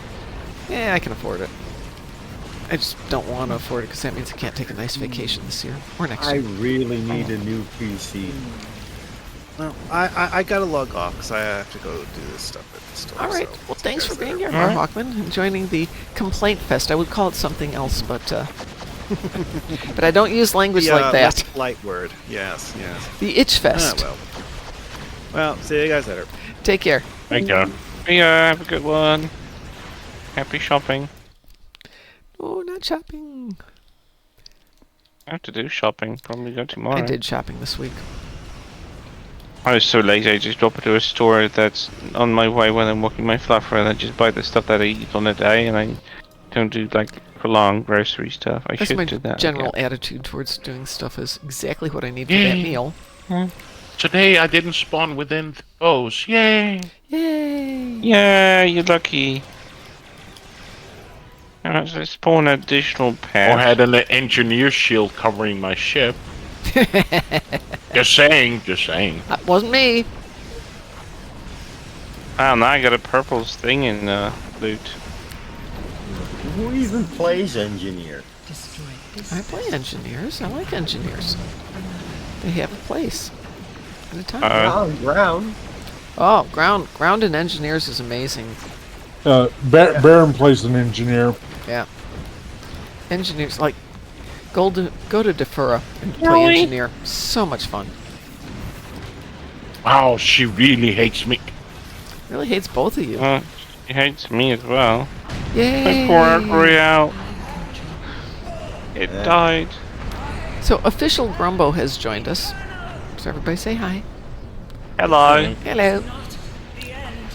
Yeah, I can afford it. I just don't want to afford it because that means I can't take a nice vacation this year or next
I
year.
really need a new PC.
Well, I gotta log off because I have to go do this stuff at the store.
All right.
so
Well,
see
thanks
you
for
guys
being
later.
here, Mar Hawkman, and joining the Complaint Fest. I would call it something else, but but I don't use language
The,
like
less
that.
polite word. Yes.
The Itch
Ah,
Fest.
well, see you guys later.
Take care.
Thank you.
Yeah, have a good one. Happy shopping.
Oh, not shopping.
I have to do shopping. Probably go tomorrow.
I did shopping this week.
I was so lazy. I just drop it to a store that's on my way when I'm walking my fluffer, and I just buy the stuff that I eat on a day, and I don't do like prolonged grocery stuff. I
That's
should
my
do that.
general
again.
attitude towards doing stuff is exactly what I need for that
Yay.
meal.
Today I didn't spawn within foes. Yay!
Yay!
Yeah, you're lucky. I spawn additional
Or
paths.
had an engineer shield covering my ship. Just saying.
That wasn't me.
Oh, now I got a purple thing in loot.
Who even plays engineer?
I play engineers. I like engineers. They have a place at a time.
Ground.
Oh, ground and engineers is amazing.
Baron plays an engineer.
Yeah. Engineers, like, go to Defura and play
Really?
engineer. So much fun.
Wow, she really hates me.
Really hates both of you.
She hates me as well.
Yay!
My poor Archery out. It died.
So, official Grumbo has joined us. So everybody say hi.
Hello.
Hello.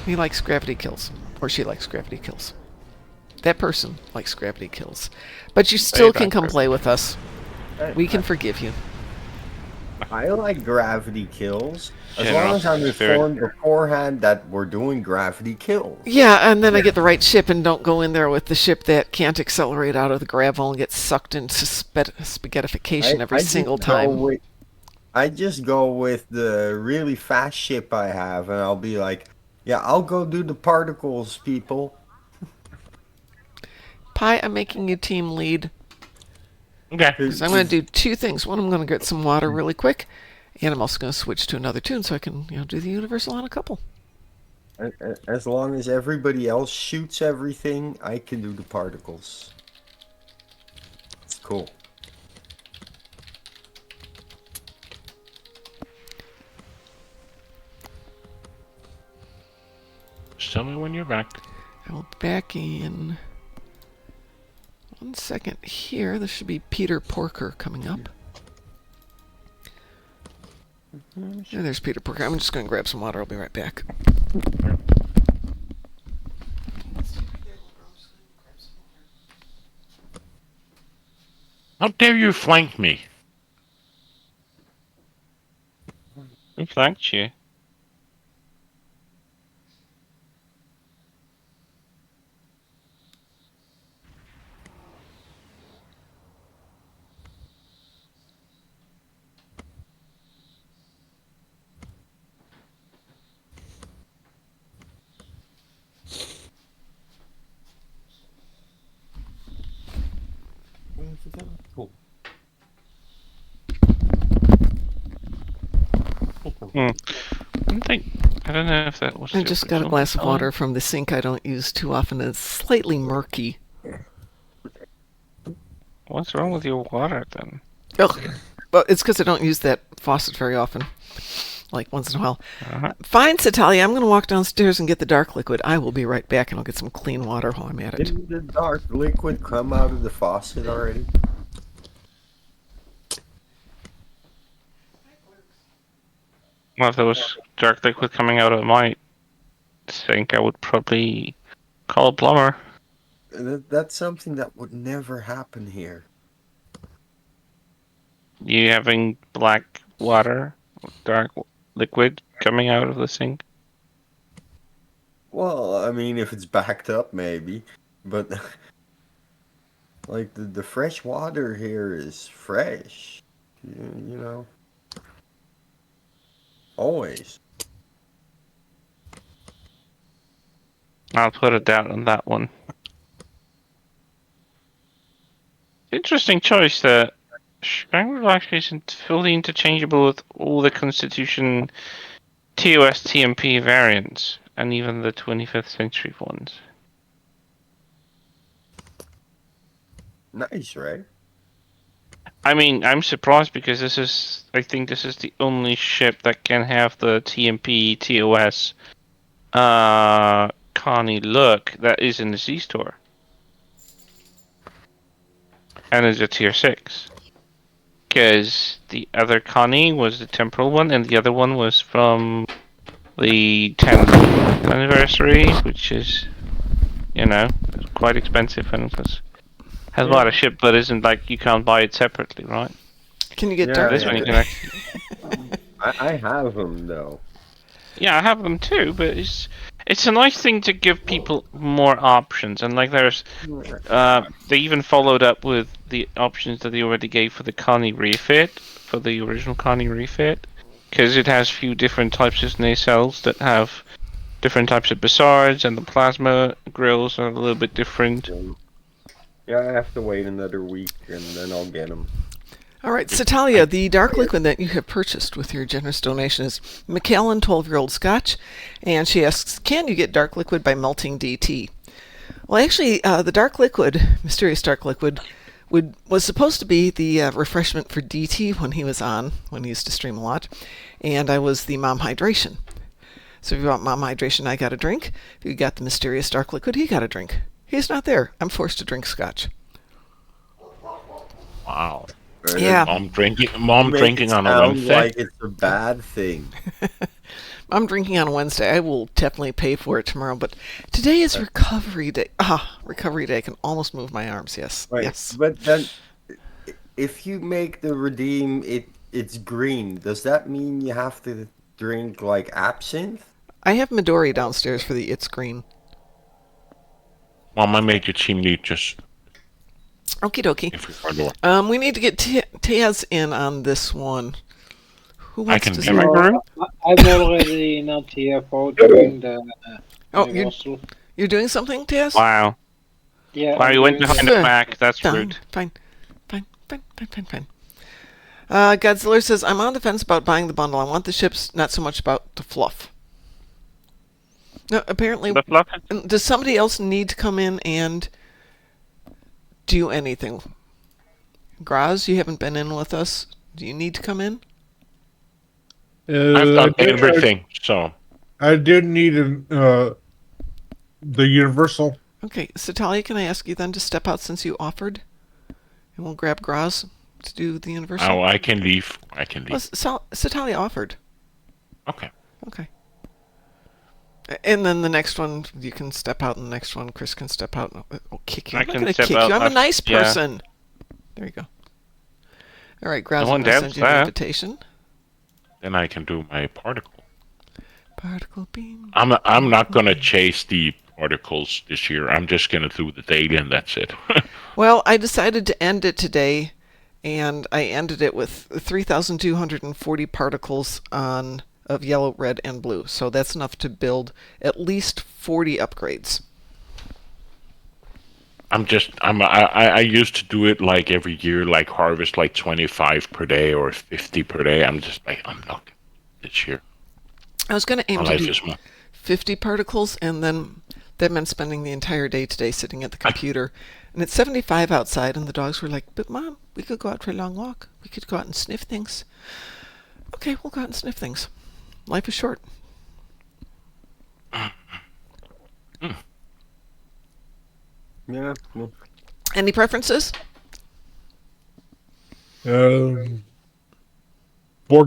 He likes gravity kills. Or she likes gravity kills. That person likes gravity kills. But you still can come play with us. We can forgive you.
I like gravity kills. As
General
long as I'm
spirit.
informed beforehand that we're doing gravity kills.
Yeah, and then I get the right ship and don't go in there with the ship that can't accelerate out of the gravel and get sucked into spaghettification every single time.
I just go with the really fast ship I have, and I'll be like, yeah, I'll go do the particles, people.
Pi, I'm making you team lead.
Okay.
So I'm going to do two things. One, I'm going to get some water really quick, and I'm also going to switch to another tune so I can, do the universal on a couple.
As long as everybody else shoots everything, I can do the particles. It's cool.
Just tell me when you're back.
I'll be back in 1 second here. This should be Peter Porker coming up. Yeah, there's Peter Porker. I'm just going to grab some water. I'll be right back.
How dare you flank me?
Who flanked you?
Cool.
I don't know if that was.
I
the
just got a
original
glass of
design.
water from the sink I don't use too often. It's slightly murky.
What's wrong with your water then?
Ugh. Well, it's because I don't use that faucet very often. Like once in a while.
Uh-huh.
Fine, Satalia. I'm going to walk downstairs and get the dark liquid. I will be right back, and I'll get some clean water while I'm at it.
Didn't the dark liquid come out of the faucet already?
Well, if there was dark liquid coming out of my sink, I would probably call a plumber.
That's something that would never happen here.
You having black water, dark liquid coming out of the sink?
Well, I mean, if it's backed up, maybe. But Like the fresh water here is fresh. You know. Always.
I'll put a doubt on that one. Interesting choice that Strangler actually isn't fully interchangeable with all the Constitution TOS TMP variants, and even the 25th century ones.
Nice, right?
I mean, I'm surprised because I think this is the only ship that can have the TMP TOS Connie look that is in the C-Store. And is a tier 6. Because the other Connie was the temporal one, and the other one was from the 10th anniversary, which is, quite expensive and has a lot of ship, but isn't like you can't buy it separately, right?
Can you get
Yeah,
dark?
This one you can actually.
I have them though.
Yeah, I have them too, but it's a nice thing to give people more options, and like there's they even followed up with the options that they already gave for the Connie refit, for the original Connie refit, because it has a few different types of nacelles that have different types of bassards, and the plasma grills are a little bit different.
Yeah, I have to wait another week and then I'll get them.
All right, Satalia, the dark liquid that you have purchased with your generous donation is Macallan 12-year-old Scotch, and she asks, can you get dark liquid by melting DT? Well, actually, the dark liquid, mysterious dark liquid, was supposed to be the refreshment for DT when he used to stream a lot, and I was the mom hydration. So if you want mom hydration, I got a drink. If you got the mysterious dark liquid, he got a drink. He's not there. I'm forced to drink Scotch.
Wow.
Yeah.
Mom drinking on a Wednesday.
Like it's a bad thing.
I'm drinking on Wednesday. I will definitely pay for it tomorrow, but today is recovery day. Recovery day. I can almost move my arms. Yes.
Right.
Yes.
But then, if you make the redeem, it's green. Does that mean you have to drink like absinthe?
I have Midori downstairs for the It's Green.
Mom, I made you chimney just.
Okie dokie.
If you're
We need to get Taz in on this one. Who wants
can
to
do
start?
Remember?
I'm already in a TFO doing the
Oh,
Universal.
You're doing something, Taz?
Wow.
Yeah.
Wow,
I'm
you went
doing
behind
the-
the back. That's
Fine,
rude.
fine. Godzilla says, I'm on the fence about buying the bundle. I want the ships, not so much about the fluff. No, apparently,
The fluff?
does somebody else need to come in and do anything? Graz, you haven't been in with us. Do you need to come in?
I've done everything, so.
I did need the Universal.
Okay, Satalia, can I ask you then to step out since you offered? And we'll grab Graz to do the Universal.
Oh, I can leave.
Well, Satalia offered.
Okay.
Okay. And then the next one, you can step out, and the next one, Chris can step out. I'll kick you.
I
I'm not
can
going to
step
kick
out.
you. I'm a nice
Yeah.
person. There you go. All right, Graz,
No one
I'm going to
doubts
send you an
that.
invitation.
Then I can do my particle.
Particle beam.
I'm not gonna chase the particles this year. I'm just gonna do the daily, and that's it.
Well, I decided to end it today, and I ended it with 3,240 particles of yellow, red, and blue. So that's enough to build at least 40 upgrades.
I used to do it like every year, like harvest like 25 per day or 50 per day. I'm just like, I'm not this year.
I was going to aim
My
to
life
do
is more.
50 particles, and then that meant spending the entire day today sitting at the computer. And it's 75 outside, and the dogs were like, but Mom, we could go out for a long walk. We could go out and sniff things. Okay, we'll go out and sniff things. Life is short.
Yeah.
Any preferences?
Board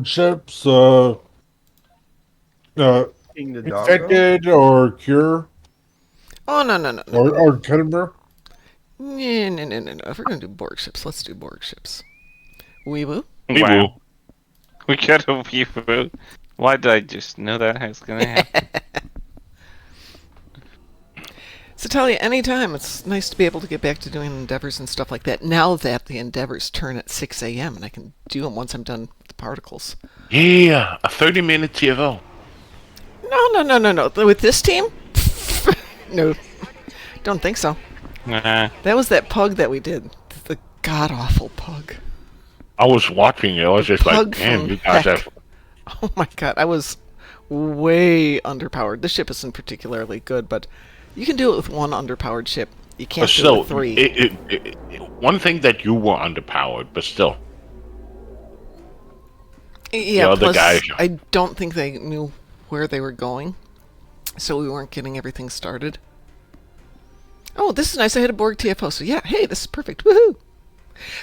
ships,
King the doggo?
infected or cure
Oh, no.
or Cuttenberg.
No. If we're going to do Borg ships, let's do Borg ships. Weeboo?
Wow. We got a Weeble. Why did I just know that was going to happen?
So tell you, anytime, it's nice to be able to get back to doing endeavors and stuff like that. Now that the endeavors turn at 6 a.m. and I can do them once I'm done with the particles.
Yeah, a 30-minute TFO.
No. With this team? No, don't think so.
Nah.
That was that pug that we did. The god-awful pug.
I was watching it. I was just like,
Pug
man,
from
you guys
heck.
have...
Oh my god, I was way underpowered. This ship isn't particularly good, but you can do it with one underpowered ship. You can't
But
do it
still,
with three.
one thing that you were underpowered, but still.
Yeah,
other
plus,
guys-
I don't think they knew where they were going, so we weren't getting everything started. Oh, this is nice. I had a Borg TFO, so yeah, hey, this is perfect. Woohoo!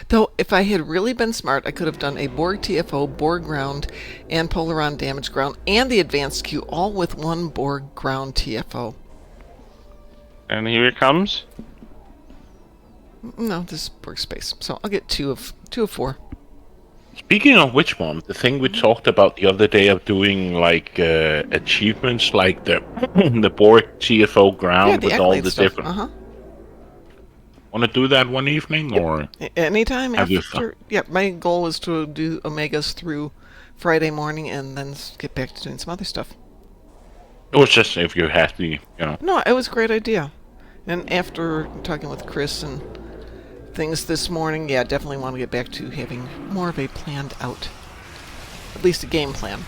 Though, if I had really been smart, I could have done a Borg TFO, Borg ground, and Polaron damage ground, and the advanced queue, all with one Borg ground TFO.
And here it comes.
No, this is Borg space, so I'll get two of 4.
Speaking of which one, the thing we talked about the other day of doing like achievements, like the the Borg TFO ground
Yeah, the
with all
accolade
the
stuff.
different. Want to do that one evening, or
Anytime
Have you
after. Yeah, my goal was to do Omegas through Friday morning and then get back to doing some other stuff.
it was just if you had the,
No, it was a great idea. And after talking with Chris and things this morning, yeah, definitely want to get back to having more of a planned out. At least a game plan.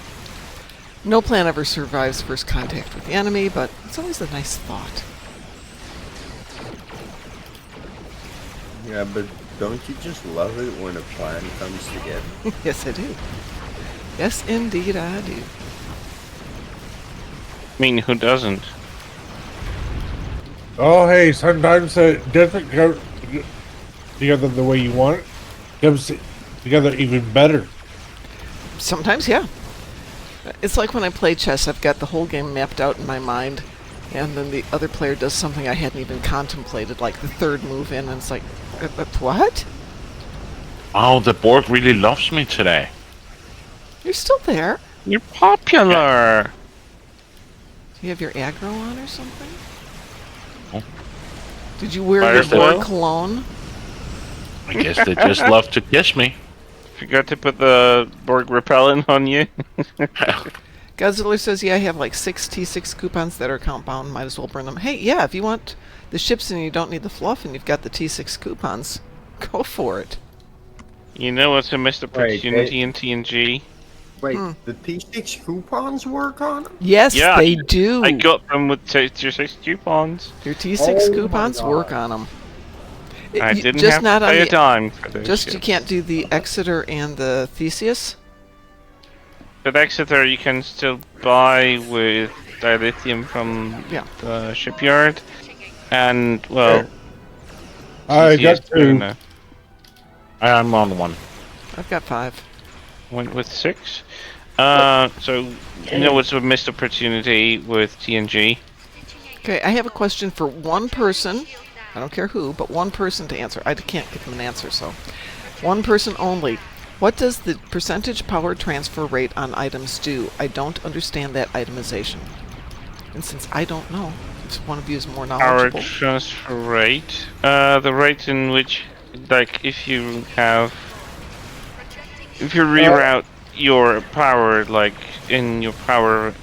No plan ever survives first contact with the enemy, but it's always a nice thought.
Yeah, but don't you just love it when a plan comes together?
Yes, I do. Yes, indeed, I do.
I mean, who doesn't?
Oh, hey, sometimes it doesn't go together the way you want it. It comes together even better.
Sometimes, yeah. It's like when I play chess, I've got the whole game mapped out in my mind, and then the other player does something I hadn't even contemplated, like the third move in, and it's like, what?
oh, the Borg really loves me today.
You're still there?
You're popular.
Do you have your aggro on or something?
Oh.
Did you wear
Fire
your Borg
sale?
cologne?
I guess they just love to kiss me.
Forgot to put the Borg repellent on you.
Godzilla says, yeah, I have like 6 T6 coupons that are account bound. Might as well burn them. Hey, yeah, if you want the ships and you don't need the fluff and you've got the T6 coupons, go for it.
You know what's a missed
Wait,
opportunity in TNG?
Wait, the T6 coupons work on them?
Yes,
Yeah,
they do.
I got them with your 6 coupons.
Your T6
Oh my
coupons work
God.
on them.
I didn't
just
have
not
to
on
pay a
the,
dime for those
Just you
ships.
can't do the Exeter and the Theseus.
But Exeter you can still buy with dilithium from
Yeah.
the shipyard. And, well,
I
CCS
got to.
Bruno
I'm on one.
I've got 5.
went with 6. So, you know what's a missed opportunity with TNG?
Okay, I have a question for one person. I don't care who, but one person to answer. I can't give them an answer, so. One person only. What does the percentage power transfer rate on items do? I don't understand that itemization. And since I don't know, if one of you is more
Power
knowledgeable.
transfer rate. The rate in which, like, if you reroute your power, like, in your power,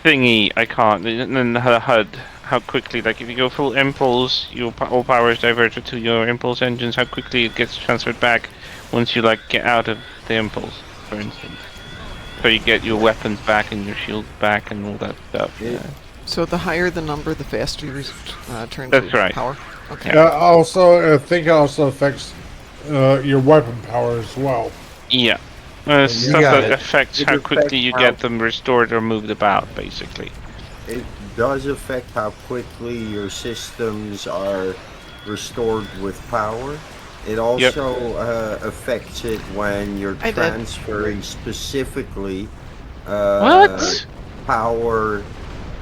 thingy, I can't, and then the HUD, how quickly, like, if you go full impulse, your all power is diverted to your impulse engines, how quickly it gets transferred back once you, like, get out of the impulse, for instance. So you get your weapons back and your shields back and all that stuff.
Yeah.
So the higher the number, the faster you turn
That's
to
right.
power? Okay.
Also, I think it also affects your weapon power as well.
Yeah.
You
Stuff
got
that
it.
affects
It
how
affects
quickly you
how-
get them restored or moved about, basically.
It does affect how quickly your systems are restored with power. It also affects it when you're
I did.
transferring specifically
What?
power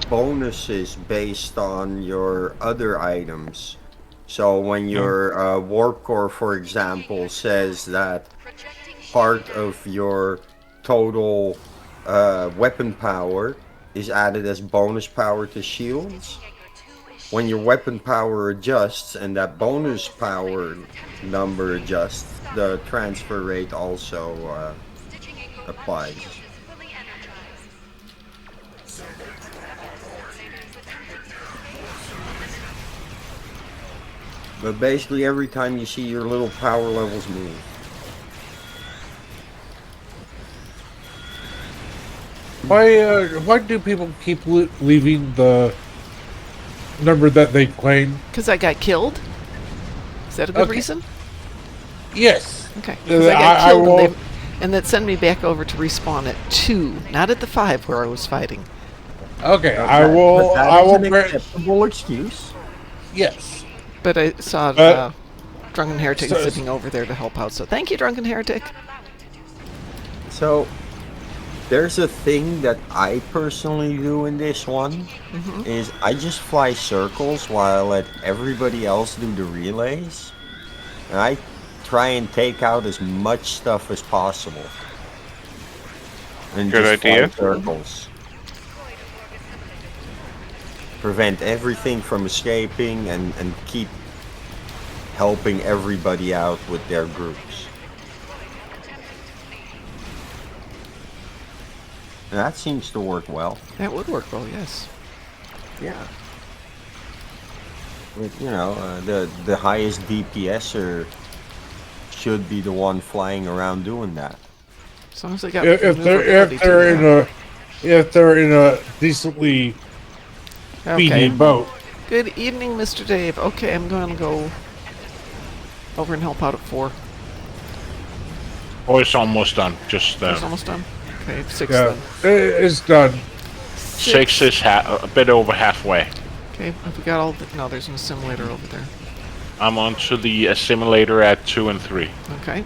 bonuses based on your other items. So when your warp core, for example, says that part of your total weapon power is added as bonus power to shields, when your weapon power adjusts and that bonus power number adjusts, the transfer rate also applies. But basically, every time you see your little power levels move.
Why do people keep leaving the number that they claim?
Because I got killed? Is that a good
Okay.
reason?
Yes.
Okay. Because I got
I
killed
will.
and that sent me back over to respawn at 2, not at the 5 where I was fighting.
Okay,
But
I will.
But that
I
is
will
an
grant.
acceptable excuse.
Yes.
But I saw
But-
Drunken Heretic
so-
zipping over there to help out. So thank you, Drunken Heretic.
So, there's a thing that I personally do in this one, is I just fly circles while I let everybody else do the relays. And I try and take out as much stuff as possible. And
Good
just
idea.
fly circles. Prevent everything from escaping and keep helping everybody out with their groups. And that seems to work well.
That would work well, yes.
Yeah. With, the highest DPSer should be the one flying around doing that.
As long as they got
If
maneuverability
if they're in a decently
Okay.
speedy boat.
Good evening, Mr. Dave. Okay, I'm going to go over and help out at 4.
Oh, it's almost done. Just
It's almost done. Okay, 6
Yeah,
then.
it's done.
6 is a bit over halfway.
Okay, have we got all the... No, there's an assimilator over there.
I'm on to the assimilator at 2 and 3.
Okay.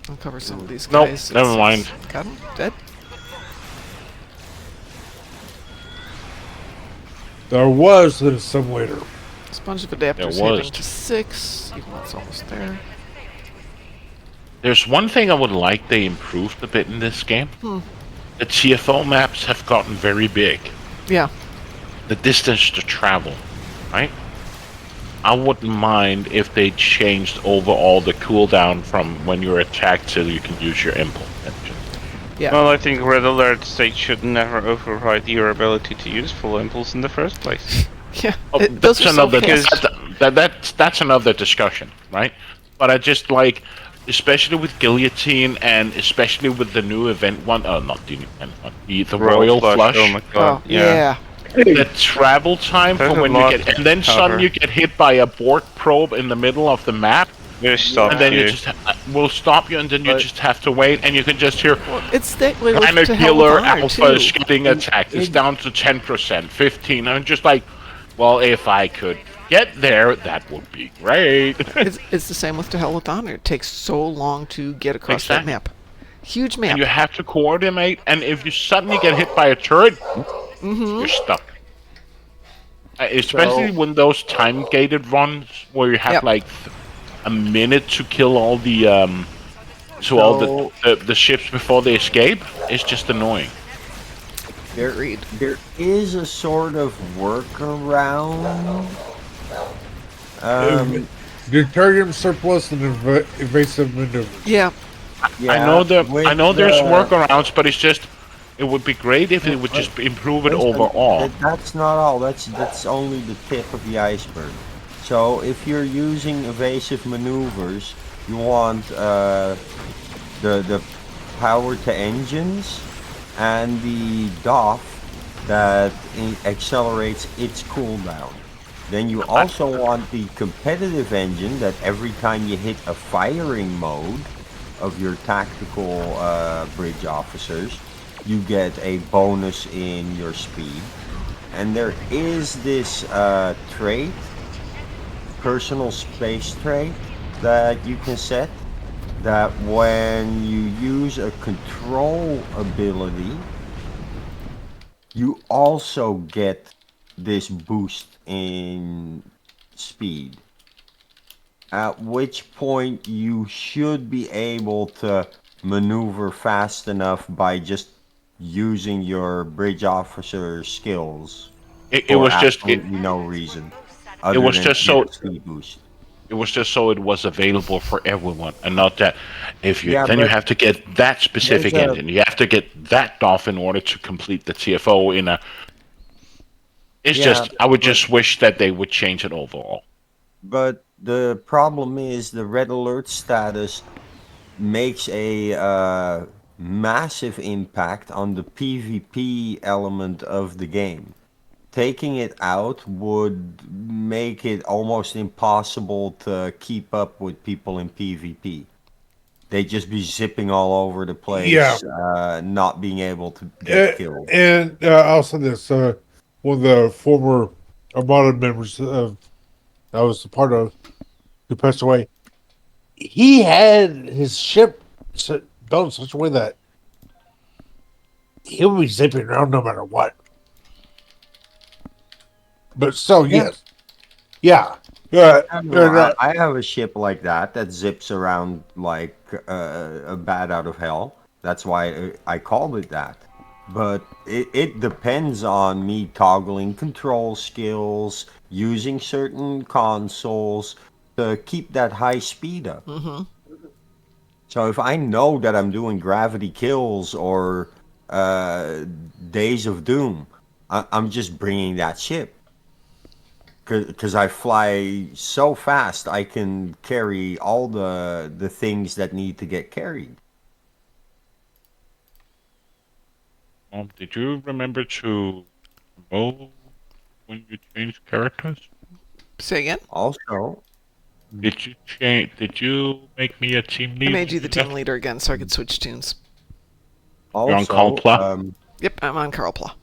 I'll cover some of these
Nope,
guys.
never mind.
Got him? Dead?
There was an assimilator.
Sponge of adapters
There was.
heading to 6, even though it's almost there.
There's one thing I would like they improved a bit in this game. The TFO maps have gotten very big.
Yeah.
The distance to travel, right? I wouldn't mind if they changed over all the cooldown from when you're attacked till you can use your impulse engine.
Yeah.
Well, I think Red Alert state should never override your ability to use full impulse in the first place.
Yeah.
Oh,
Those are so fast.
that's another discussion, right? But I just like, especially with Guillotine and especially with the new event one, not the new event one, the Royal Flush.
Oh my god,
Oh, yeah.
The travel time
There's
from
a
when you
lot
get,
to
and then
cover.
suddenly you get hit by a Borg probe in the middle of the map,
Just stop
and then you
you.
just will stop you, and then you just have to wait, and you can just hear
Well, it's that way with
Planet
to hell with
Killer
honor,
Alpha
too.
is getting attacked. It's down to 10%, 15. I'm just like, well, if I could get there, that would be great.
It's the same with To Hell with Honor. It takes so long to get across
Exactly.
that map. Huge map.
And you have to coordinate, and if you suddenly get hit by a turret, you're stuck. Especially when those time-gated runs where you have
Yep.
like a minute to kill all the all the ships before they escape. It's just annoying.
Agreed.
There is a sort of workaround.
Deuterium surplus and evasive maneuvers.
Yeah.
I know there's
the-
workarounds, but it's just it would be great if it would just improve it overall.
That's not all. That's only the tip of the iceberg. So if you're using evasive maneuvers, you want the power to engines and the DOF that accelerates its cooldown. Then you also want the competitive engine that every time you hit a firing mode of your tactical bridge officers, you get a bonus in your speed. And there is this trait, personal space trait, that you can set, that when you use a control ability, you also get this boost in speed. At which point you should be able to maneuver fast enough by just using your bridge officer skills
It
for
was just
absolutely no reason
it
other
was
than
just
to get
so
a speed boost.
it was just so it was available for everyone, and not that if you
Yeah,
then you
but
have to get that
there's
specific
a
engine, you have to get that off in order to complete the TFO in a. It's
yeah,
just I would
but
just wish that they would change it overall.
but the problem is the red alert status makes a massive impact on the PvP element of the game. Taking it out would make it almost impossible to keep up with people in PvP. They'd just be zipping all over the
Yeah.
place, not being able to get killed.
And I'll say this: one of the former Armada members of I was a part of, who passed away, he had his ship built in such a way that he would be zipping around no matter what. But still,
Yeah.
yes, yeah,
I have a ship like that zips around like a bat out of hell. That's why I called it that. But it depends on me toggling control skills, using certain consoles to keep that high speed up.
Mm-hmm.
So if I know that I'm doing gravity kills or Days of Doom, I'm just bringing that ship. Because I fly so fast, I can carry all the things that need to get carried.
Did you remember to roll when you change characters?
Say again?
Also,
Did you change? Did you make me a team leader?
I made you the team
left?
leader again so I could switch tunes.
You're on
also,
Calpla?
Yep, I'm on Carlpla.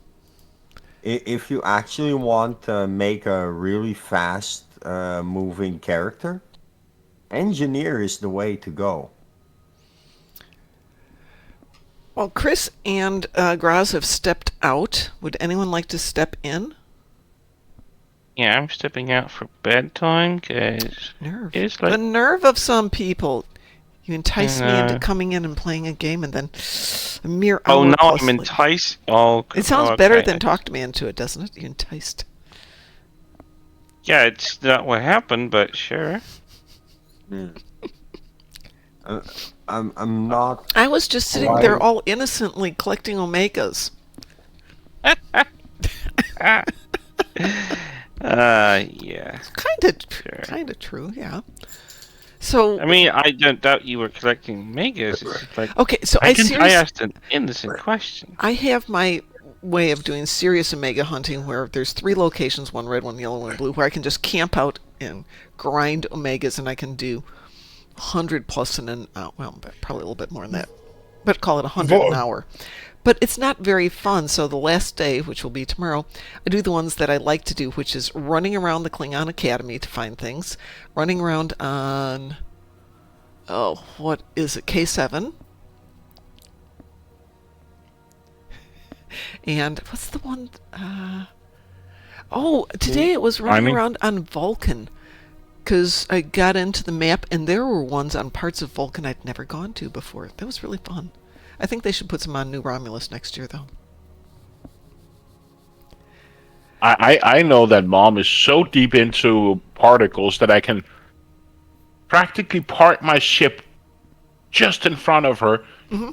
if you actually want to make a really fast moving character, engineer is the way to go.
Well, Chris and Graz have stepped out. Would anyone like to step in?
Yeah, I'm stepping out for bedtime because
Nerve.
it's
The
like
nerve of some people. You entice me into
Uh,
coming in and playing a game, and then a mere
oh
hour
no,
plus
I'm
later.
enticed. Oh,
It sounds
okay.
better than talk to me into it, doesn't it? You enticed.
Yeah, it's not what happened, but sure.
I'm not.
I was just sitting there all innocently collecting omegas.
Yeah.
Kind of true, yeah. So
I mean, I don't doubt you were collecting megas. It's just like
okay, so
I
seriously,
asked an innocent question.
I have my way of doing serious omega hunting where there's 3 locations, one red, one yellow, one blue, where I can just camp out and grind omegas, and I can do 100 plus in an hour. Well, probably a little bit more than that, but call it 100 an hour. But it's not very fun, so the last day, which will be tomorrow, I do the ones that I like to do, which is running around the Klingon Academy to find things, running around on, what is it, K7? And what's the one? Today it was running around on Vulcan, because I got into the map, and there were ones on parts of Vulcan I'd never gone to before. That was really fun. I think they should put some on New Romulus next year, though.
I know that Mom is so deep into particles that I can practically park my ship just in front of her,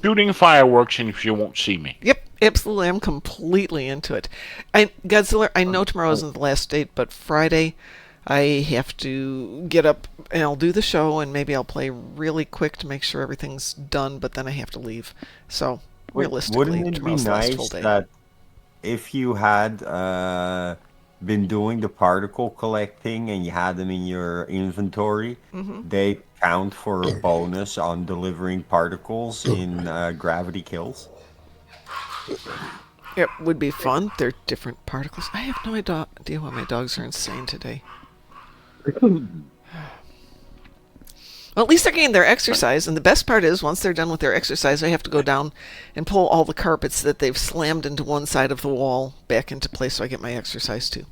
shooting fireworks, and she won't see me.
Yep, absolutely. I'm completely into it. Godzilla, I know tomorrow isn't the last date, but Friday I have to get up and I'll do the show, and maybe I'll play really quick to make sure everything's done, but then I have to leave. So, realistically,
Wouldn't it be
tomorrow's the last full
nice
day.
that if you had been doing the particle collecting and you had them in your inventory, they count for a bonus on delivering particles in gravity kills?
It would be fun. They're different particles. I have no idea why my dogs are insane today. Well, at least they're getting their exercise, and the best part is, once they're done with their exercise, I have to go down and pull all the carpets that they've slammed into one side of the wall back into place so I get my exercise too.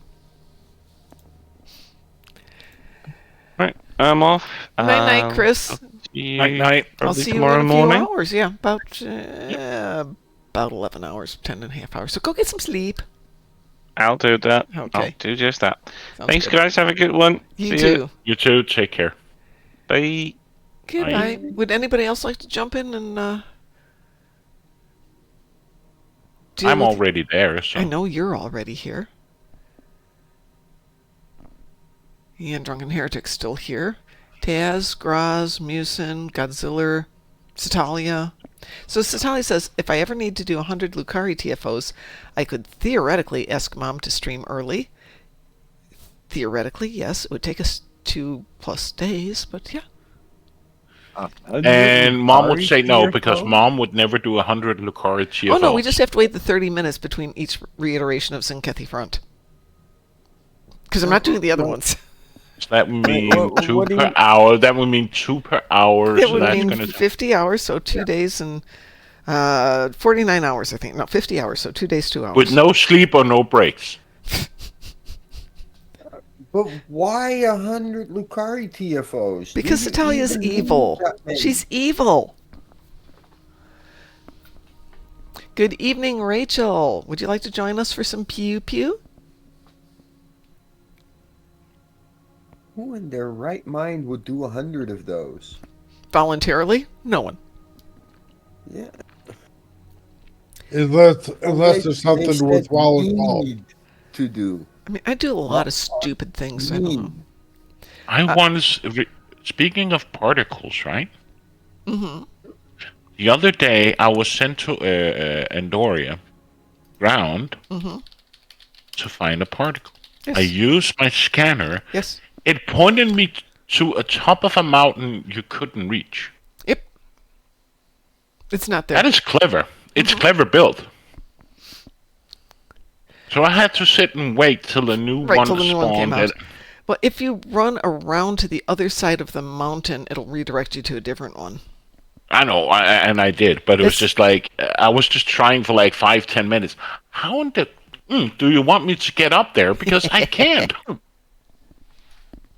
Right, I'm off.
Night, Chris.
Night.
I'll see you in a few hours. Yeah, about 11 hours, 10 and a half hours. So go get some sleep.
I'll do that.
Okay.
I'll do just that.
Sounds
Thanks,
good.
guys. Have a good one.
You
See
too.
ya.
You too. Take care.
Bye.
Goodbye. Would anybody else like to jump in and deal
I'm
with-
already there. So.
I know you're already here. And Drunken Heretic's still here. Taz, Graz, Musin, Godzilla, Satalia. So Satalia says, if I ever need to do 100 Lucari TFOs, I could theoretically ask Mom to stream early. Theoretically, yes. It would take us 2+ days, but yeah.
And Mom would say no, because Mom would never do 100 Lucari TFOs.
Oh no, we just have to wait the 30 minutes between each reiteration of Zinkethi Front. Because I'm not doing the other ones.
So that would mean
what
2
do
per
you-
hour. That would mean 2 per hour.
It
So
would
that's
mean
gonna
50 hours, so 2 days and 49 hours, I think. No, 50 hours, so 2 days, 2 hours.
with no sleep or no breaks.
But why 100 Lucari TFOs?
Because
Do you
Natalia's
even need
evil.
that many?
She's evil. Good evening, Rachel. Would you like to join us for some pew pew?
Who in their right mind would do 100 of those?
Voluntarily? No one.
Yeah.
Unless
They-
there's something
they said
worthwhile involved.
need to do.
I mean, I do a lot of stupid things. I don't know.
I once, speaking of particles, right?
Mm-hmm.
The other day, I was sent to Andoria ground to find a particle.
Yes.
I used my scanner.
Yes.
It pointed me to a top of a mountain you couldn't reach.
Yep. It's not there.
That is clever. It's clever built. So I had to sit and wait till a new
Right,
one
till the new one came
spawned.
out. Well, if you run around to the other side of the mountain, it'll redirect you to a different one.
I know, and I did, but it was
It's-
just like I was just trying for like 5-10 minutes. How in the do you want me to get up there? Because I can't.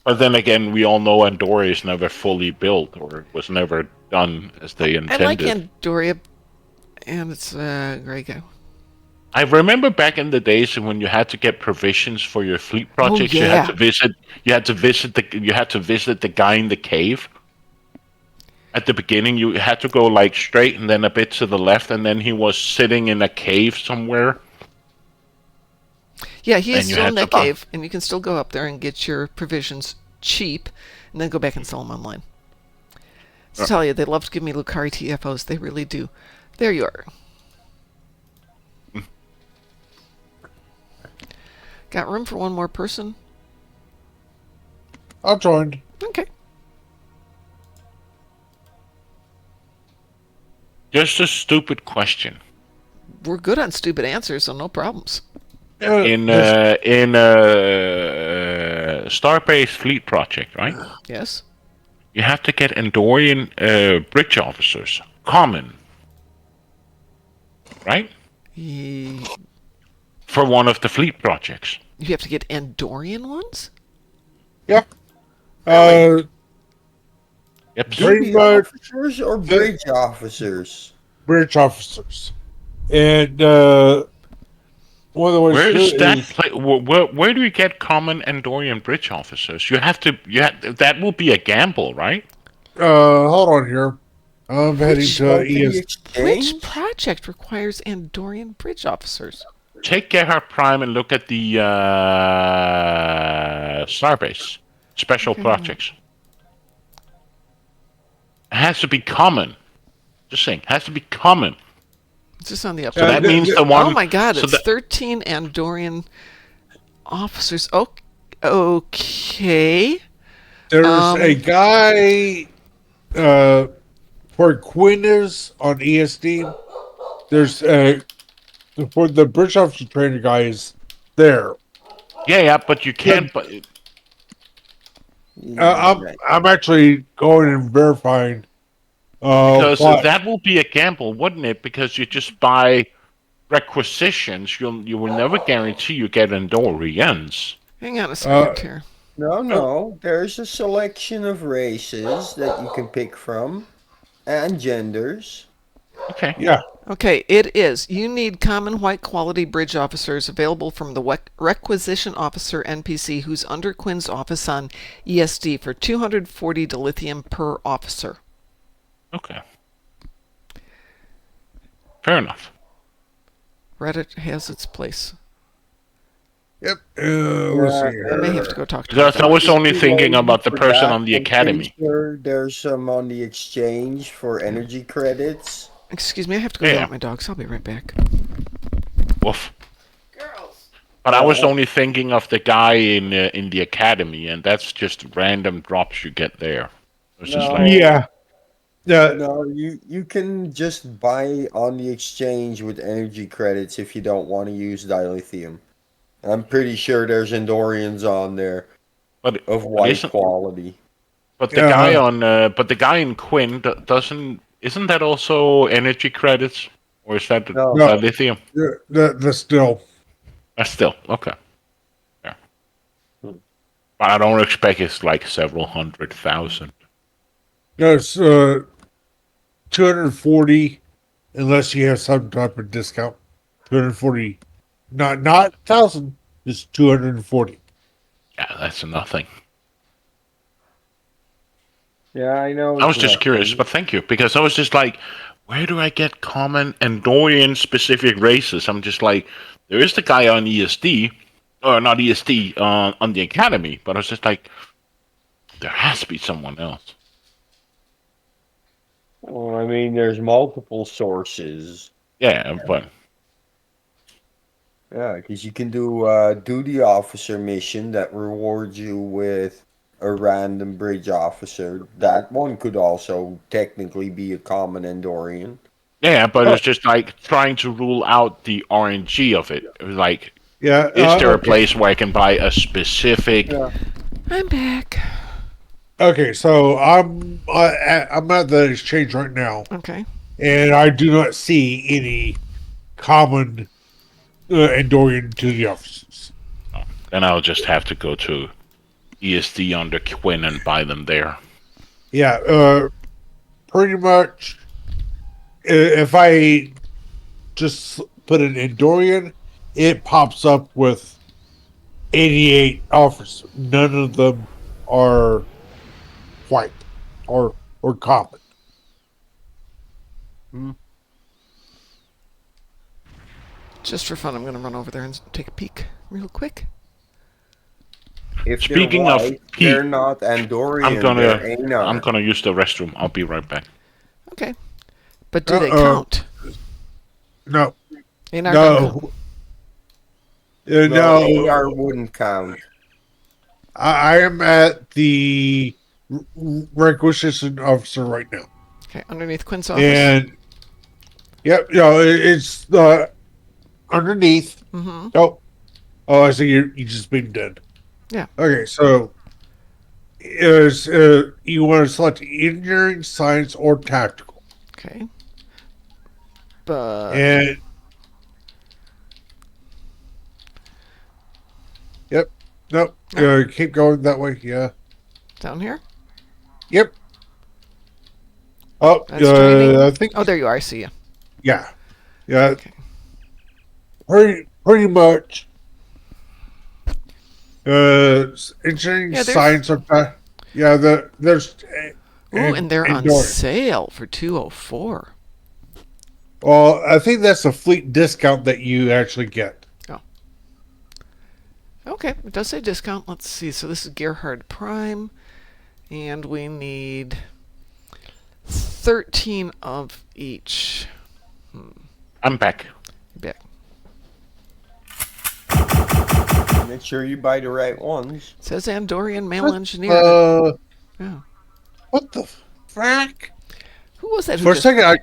But then again, we all know Andoria is never fully built, or was never done as they
I
intended.
like Andoria, and it's great guy.
I remember back in the days when you had to get provisions for your fleet projects. You
yeah.
had to visit. You had to visit the guy in the cave. At the beginning, you had to go like straight and then a bit to the left, and then he was sitting in a cave somewhere.
Yeah, he is
And you
still
had
in that
to buy-
cave, and you can still go up there and get your provisions cheap, and then go back and sell them online. So tell you, they love to give me Lucari TFOs. They really do. There you are. Got room for one more person?
I'll join.
Okay.
Just a stupid question.
We're good on stupid answers, so no problems.
In Starbase Fleet Project, right?
Yes?
You have to get Andorian bridge officers, common, right?
You
For one of the fleet projects.
have to get Andorian ones?
Yeah.
Yep.
Pretty
Duty
much
officers or bridge officers?
bridge officers. And one of the ways
Where
to
is
do it
that?
is-
Where do you get common Andorian bridge officers? You have to. That will be a gamble, right?
hold on here. I'm heading to
Go to the
ES.
exchange?
Which project requires Andorian bridge officers?
Take Gerhard Prime and look at the Starbase special projects. It has to be common. Just saying, has to be common.
It's just on the up.
So that means the one.
Oh my god,
so
it's
that-
13 Andorian officers. Oh, okay.
There's a guy for Quinners on ESD. There's for the bridge officer trainer guy is there.
Yeah, but you can't. But
I'm actually going and verifying.
because
what-
that will be a gamble, wouldn't it? Because you just buy requisitions, you will never guarantee you get Andorians.
Hang on a second here.
No. There's a selection of races that you can pick from and genders.
Okay.
Yeah.
Okay, it is. You need common white quality bridge officers available from the requisition officer NPC who's under Quinn's office on ESD for 240 dilithium per officer.
Okay. Fair enough.
Reddit has its place.
Yep. Let's see
I
here.
may have to go talk to my
Because I
dog.
was only thinking about the
For
person
that,
on the
I'm
academy.
pretty sure there's some on the exchange for energy credits.
Excuse me, I have to go
Yeah.
yell at my dogs. I'll be right back.
Woof.
Girls.
But I was only thinking of the guy in the academy, and that's just random drops you get there. It's just
No.
like,
Yeah. Yeah.
No, you can just buy on the exchange with energy credits if you don't want to use dilithium. I'm pretty sure there's Endorians on there
but
of white
isn't
quality.
but the guy on but the guy in Quinn isn't that also energy credits, or is that
No.
No.
lithium?
That's still.
Still okay. Yeah. But I don't expect it's like several 100,000.
No, it's 240 unless you have some type of discount. 240. Not 1,000. It's 240.
Yeah, that's nothing.
Yeah, I know.
I was just curious, but thank you, because I was just like, where do I get common Andorian specific races? I'm just like, there is the guy on ESD, or not ESD, on the Academy, but I was just like, there has to be someone else.
Well, I mean, there's multiple sources.
Yeah, but
Yeah, because you can do a duty officer mission that rewards you with a random bridge officer. That one could also technically be a common Endorian.
yeah, but it's just like trying to rule out the RNG of it. It was like,
Yeah.
is there a
Okay.
place where I can buy a specific?
Yeah.
I'm back.
Okay, so I'm at the exchange right now,
Okay.
and I do not see any common Endorian to the offices.
Then I'll just have to go to ESD under Quinn and buy them there.
Yeah, pretty much. If I just put an Endorian, it pops up with 88 offers. None of them are white or common.
Just for fun, I'm going to run over there and take a peek real quick.
If
Speaking
they're
of
white,
Pete,
they're not Andorian.
I'm gonna
they're Anar.
I'm gonna use the restroom. I'll be right back.
Okay. But do they
Uh-oh.
count?
No,
In our count?
no,
No,
no.
AR wouldn't count.
I am at the requisition officer right now,
Okay, underneath Quinn's office.
and yep, it's underneath.
Mm-hmm.
Oh, I see. You just been dead.
Yeah.
Okay, so is you want to select engineering, science, or tactical,
Okay. But
and yep, nope. Keep going that way. Yeah.
down here?
Yep. Oh,
That's training.
I think.
Oh, there you are. I see you.
Yeah. Yeah.
Okay.
Pretty much. Engineering,
Yeah, there's-
science, or yeah. There's.
Ooh, and they're on
Endorian.
sale for 204.
Well, I think that's a fleet discount that you actually get.
Okay, it does say discount. Let's see. So this is Gerhard Prime, and we need 13 of each.
I'm back.
Back.
Make sure you buy the right ones.
It says Andorian male engineer. Yeah.
What the frack?
Who was that? Who
For a
just
second,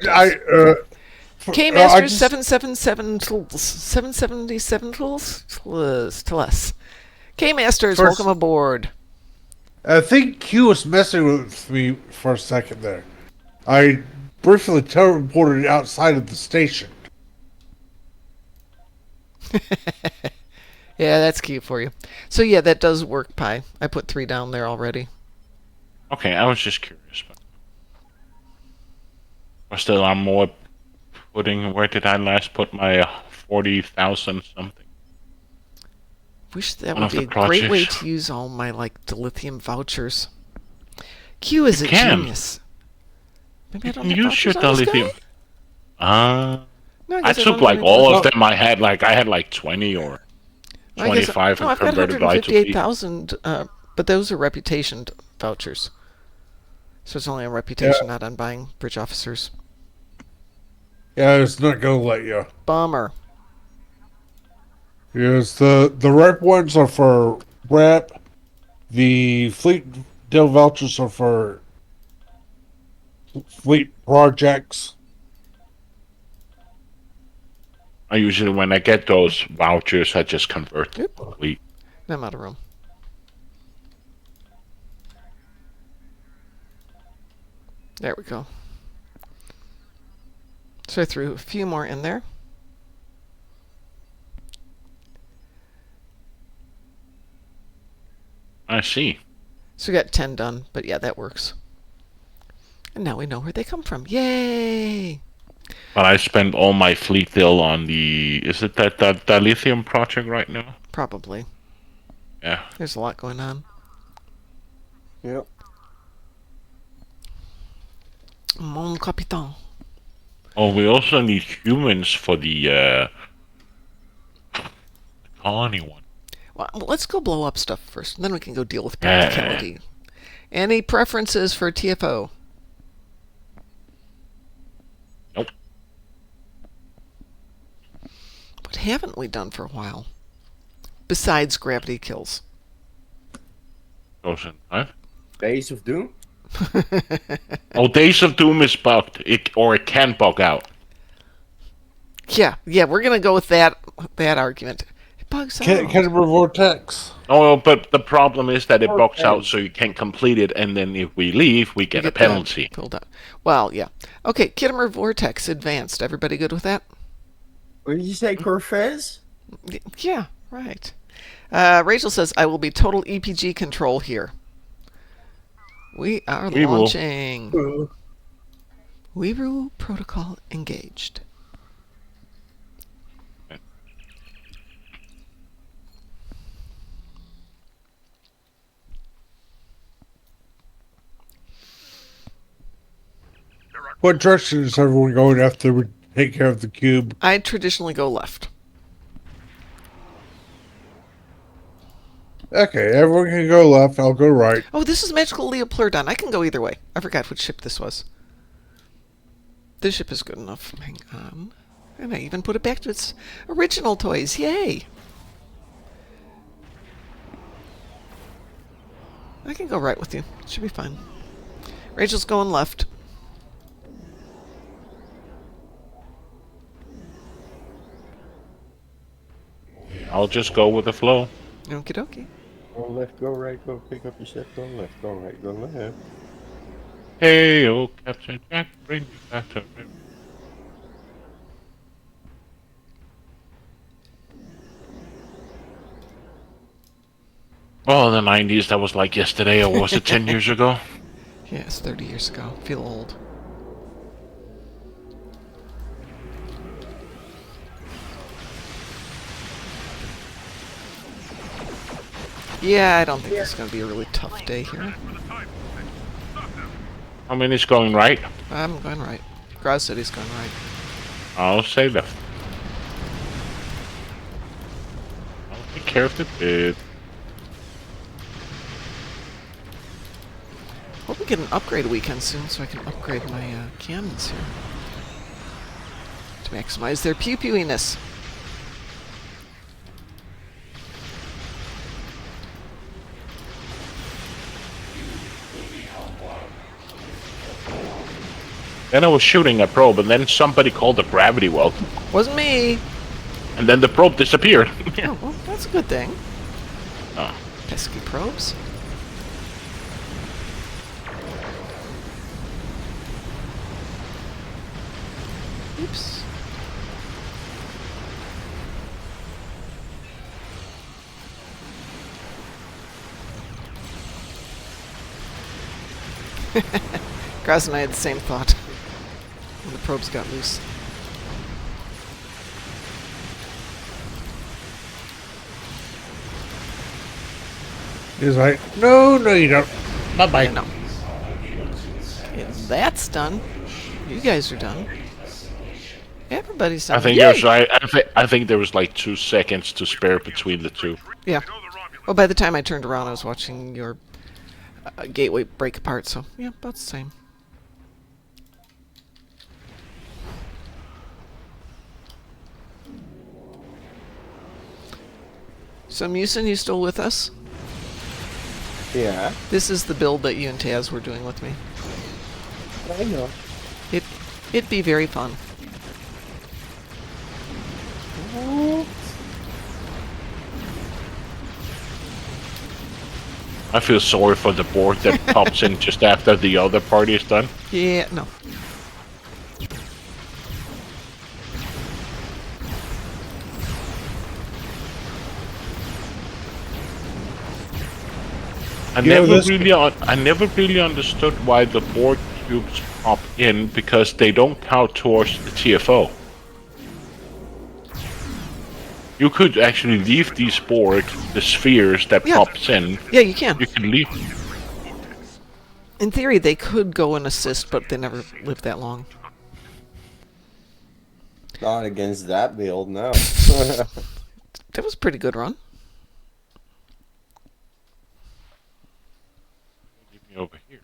K
I
Masters
just-
777 777 to us. K Masters,
First-
welcome aboard.
I think Q was messing with me for a second there. I briefly teleported outside of the station.
Yeah, that's cute for you. So yeah, that does work, Pi. I put 3 down there already.
Okay, I was just curious, but still, I'm more Where did I last put my 40,000 something?
Wish that
One
would
of
be
the
a great way
projects.
to use all my like dilithium vouchers. Q is
You
a
can.
genius. Maybe I don't
You
have
use your
vouchers on this
lithium.
guy? No, I
I
guess I don't
took
have
like
any
all of
vouchers.
them. I had like 20 or
I guess
25
no,
and
I've got
converted I to P.
158,000, but those are reputation vouchers. So it's only on reputation, not on buying bridge officers.
Yeah, it's not gonna let you.
Bummer.
Yes, the rep ones are for rep. The fleet deal vouchers are for fleet projects.
I usually, when I get those vouchers, I just convert to
Oop.
fleet.
I'm out of room. There we go. So I threw a few more in there.
I see.
So we got 10 done, but yeah, that works. And now we know where they come from. Yay!
But I spend all my fleet deal on the. Is it that lithium project right now?
Probably.
Yeah.
There's a lot going on.
Yep.
Mon capitaine.
Oh, we also need humans for the colony one.
Well, let's go blow up stuff first, and then we can go deal with practicality. Any preferences for TFO?
Nope.
What haven't we done for a while? Besides gravity kills.
Goes in time.
Days of Doom?
Oh, Days of Doom is bugged. It can bug out.
Yeah, we're gonna go with that argument. It bugs out.
Can vortex.
Oh, but the problem is that it bugs out, so you can't complete it, and then if we leave, we get a penalty.
Pulled out. Well, yeah. Okay, Kittimer Vortex Advanced. Everybody good with that?
What did you say, Corfez?
Yeah, right. Rachel says, I will be total EPG control here. We are launching. Weeru protocol engaged.
What direction is everyone going after we take care of the cube?
I traditionally go left.
Okay, everyone can go left. I'll go right.
Oh, this is Magical Leopleurodon. I can go either way. I forgot which ship this was. This ship is good enough. Hang on. And I even put it back to its original toys. Yay! I can go right with you. It should be fine. Rachel's going left.
I'll just go with the flow.
Okie dokie.
Go left, go right, go pick up your ship, go left, go right, go left.
Hey, oh, Captain Jack, bring me back to river. Oh, the 90s, that was like yesterday, or was it 10 years ago?
Yeah, it's 30 years ago. Feel old. Yeah, I don't think this is going to be a really tough day here.
How many's going right?
I'm going right. Graz City's going right.
I'll say left. I'll take care of the bit.
Hope we get an upgrade weekend soon so I can upgrade my cannons here. To maximize their pew-pewiness.
Then I was shooting a probe, and then somebody called a gravity well.
Wasn't me!
And then the probe disappeared.
Oh, well, that's a good thing.
Oh.
Pesky probes. Oops. Graz and I had the same thought when the probes got loose.
He's like, no, you don't. Bye bye.
Yeah, no. Okay, that's done. You guys are done. Everybody's done.
I think
Yay!
I think there was like 2 seconds to spare between the two.
Yeah. Well, by the time I turned around, I was watching your gateway break apart, so yeah, about the same. So, Musin, you still with us?
Yeah,
This is the build that you and Taz were doing with me.
I know.
It'd be very fun.
I feel sorry for the board that pops in just after the other party is done.
Yeah, no.
I never really understood why the board cubes pop in because they don't count towards the TFO. You could actually leave these boards, the spheres that
Yeah.
pops in.
Yeah, you can.
You can leave.
In theory, they could go and assist, but they never live that long.
Not against that build, no.
That was a pretty good run.
Leave me over here.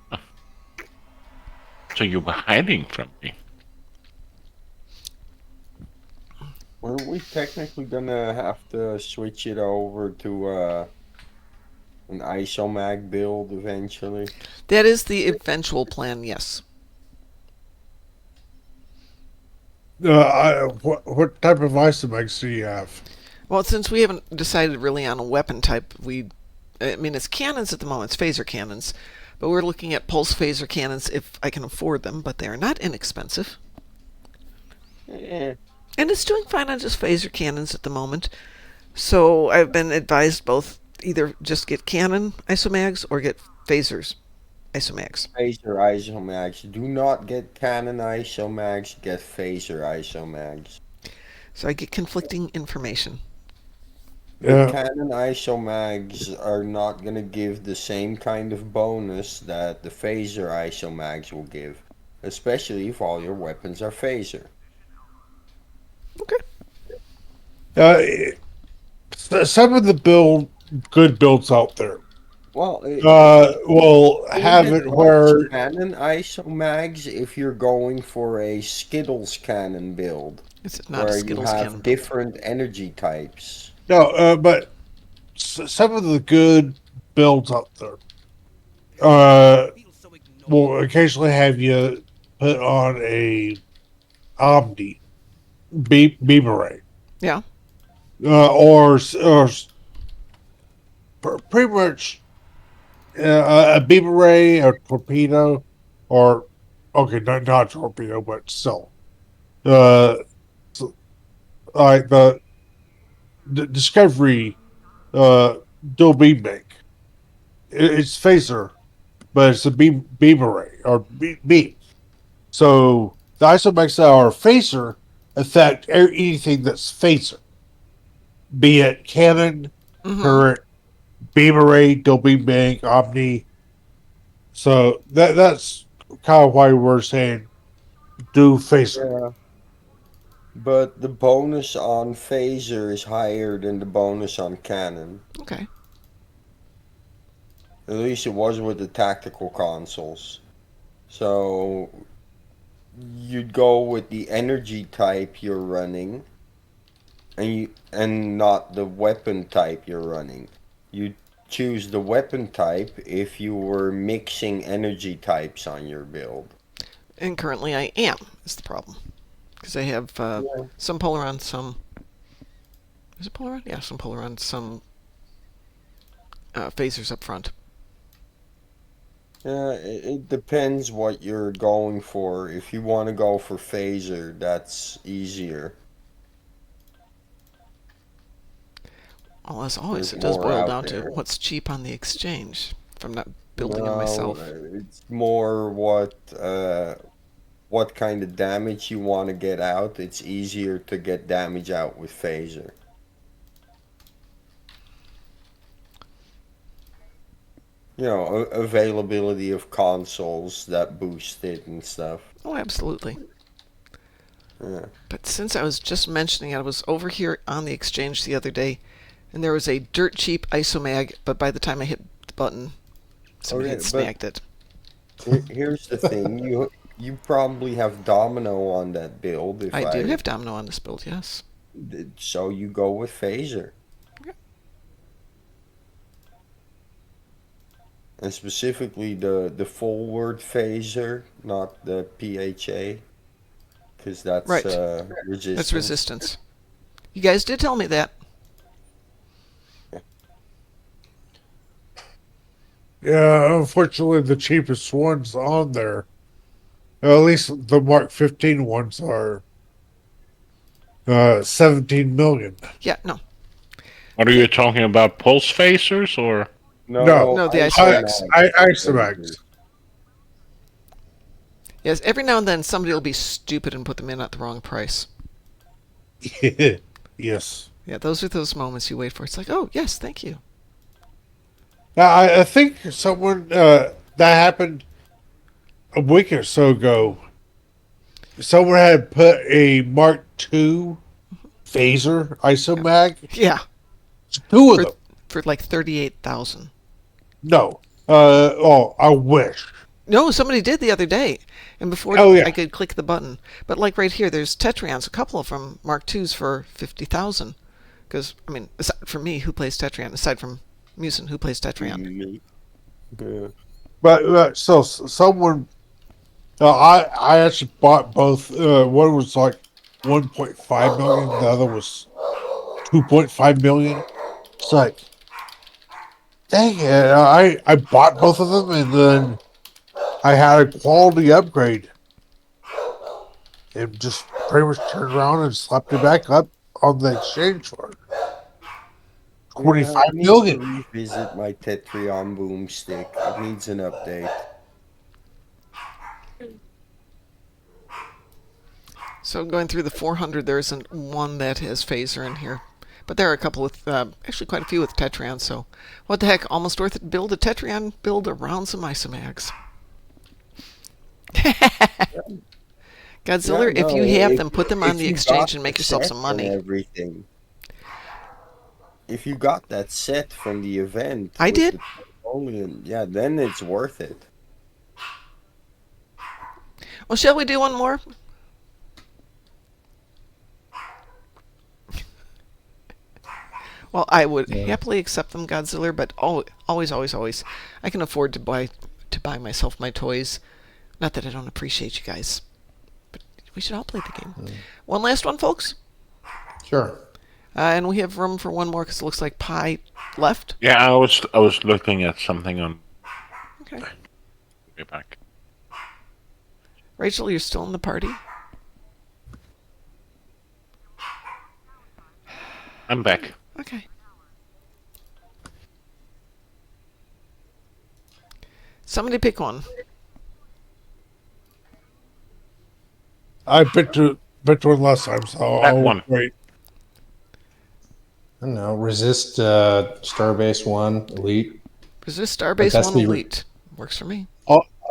Huh. So you were hiding from me.
Weren't we technically gonna have to switch it over to an isomag build eventually?
That is the eventual plan, yes.
What type of isomex do you have?
Well, since we haven't decided really on a weapon type, I mean, it's cannons at the moment, it's phaser cannons, but we're looking at pulse phaser cannons if I can afford them, but they are not inexpensive.
Eh,
And it's doing fine on just phaser cannons at the moment. So I've been advised both either just get cannon isomags or get phasers isomags.
phaser isomags. Do not get cannon isomags, get phaser isomags.
So I get conflicting information.
The
Yeah.
cannon isomags are not gonna give the same kind of bonus that the phaser isomags will give, especially if all your weapons are phaser.
Okay.
Some of the good builds out there
Well,
will
you
have
get
it where
cannon isomags if you're going for a Skittles cannon build,
It's not a
where you
Skittles
have
cannon.
different energy types.
no, but some of the good builds out there will occasionally have you put on a Omni Beamerate,
Yeah.
or pretty much a Beamerate, a torpedo, or okay, not torpedo, but still, uh, like the Discovery dual beam make. It's phaser, but it's a beam array or beam. So the isomex that are phaser affect anything that's phaser, be it cannon,
Mm-hmm.
turret, beam array, dual beam bank, omni. So that's kind of why we're saying do phaser.
Yeah. But the bonus on phaser is higher than the bonus on cannon.
Okay.
At least it was with the tactical consoles. So you'd go with the energy type you're running, and not the weapon type you're running. You choose the weapon type if you were mixing energy types on your build.
And currently I am, is the problem. Because I have some Polaron, some... Is it Polaron? Yeah, some Polaron, some phasers up front.
Yeah, it depends what you're going for. If you want to go for phaser, that's easier.
Well, as always,
There's
it does
more
boil
out
down to
there.
what's cheap on the exchange if I'm not building them
No,
myself.
it's more what kind of damage you want to get out. It's easier to get damage out with phaser. availability of consoles that boost it and stuff.
Oh, absolutely.
Yeah.
But since I was just mentioning it, I was over here on the exchange the other day, and there was a dirt cheap isomag, but by the time I hit the button, somebody
Okay,
had
but
snagged it.
Here's the thing: you probably have Domino on that build.
I do have Domino on this build, yes.
So you go with Phaser.
Okay.
And specifically the forward Phaser, not the PHA, because that's
Right.
resistance.
That's resistance. You guys did tell me that.
Yeah, unfortunately, the cheapest ones on there, at least the Mark 15 ones, are 17 million.
Yeah, no.
What are you talking about? Pulse phasers or?
No,
No, the
Isomax.
Isomax.
Yes, every now and then somebody will be stupid and put them in at the wrong price.
Yes.
Yeah, those are those moments you wait for. It's like, oh, yes, thank you.
Now, I think someone that happened a week or so ago. Someone had put a Mark II phaser isomag.
Yeah,
Two of them.
for like 38,000.
No. I wish.
No, somebody did the other day, and before I could click the button. But like right here, there's Tetrions, a couple of them, Mark IIs for 50,000. Because I mean, aside from me, who plays Tetrion? Aside from Musin, who plays Tetrion?
Yeah.
But so someone, I actually bought both. One was like 1.5 million. The other was 2.5 million. It's like, dang it! I bought both of them, and then I had a quality upgrade, and just pretty much turned around and slapped it back up on the exchange for 25
I need
million.
to revisit my Tetrion boomstick. It needs an update.
So going through the 400, there isn't one that has phaser in here. But there are a couple with, actually quite a few with Tetrion, so what the heck, almost worth it. Build a Tetrion build around some isomags. Godzilla, if you have them, put them on the exchange and make yourself some money.
Everything. If you got that set from the event,
I did.
Yeah, then it's worth it.
Well, shall we do one more? Well, I would happily accept them, Godzilla, but always, I can afford to buy myself my toys. Not that I don't appreciate you guys, but we should all play the game. One last one, folks.
Sure.
And we have room for one more because it looks like Pi left.
Yeah, I was looking at something on.
Okay.
Be back.
Rachel, you're still in the party?
I'm back.
Okay. Somebody pick one.
I picked one last time, so
That
I'll
one.
wait.
I don't know. Resist Starbase 1 Elite.
Resist Starbase
that's
1
the-
Elite. Works for me.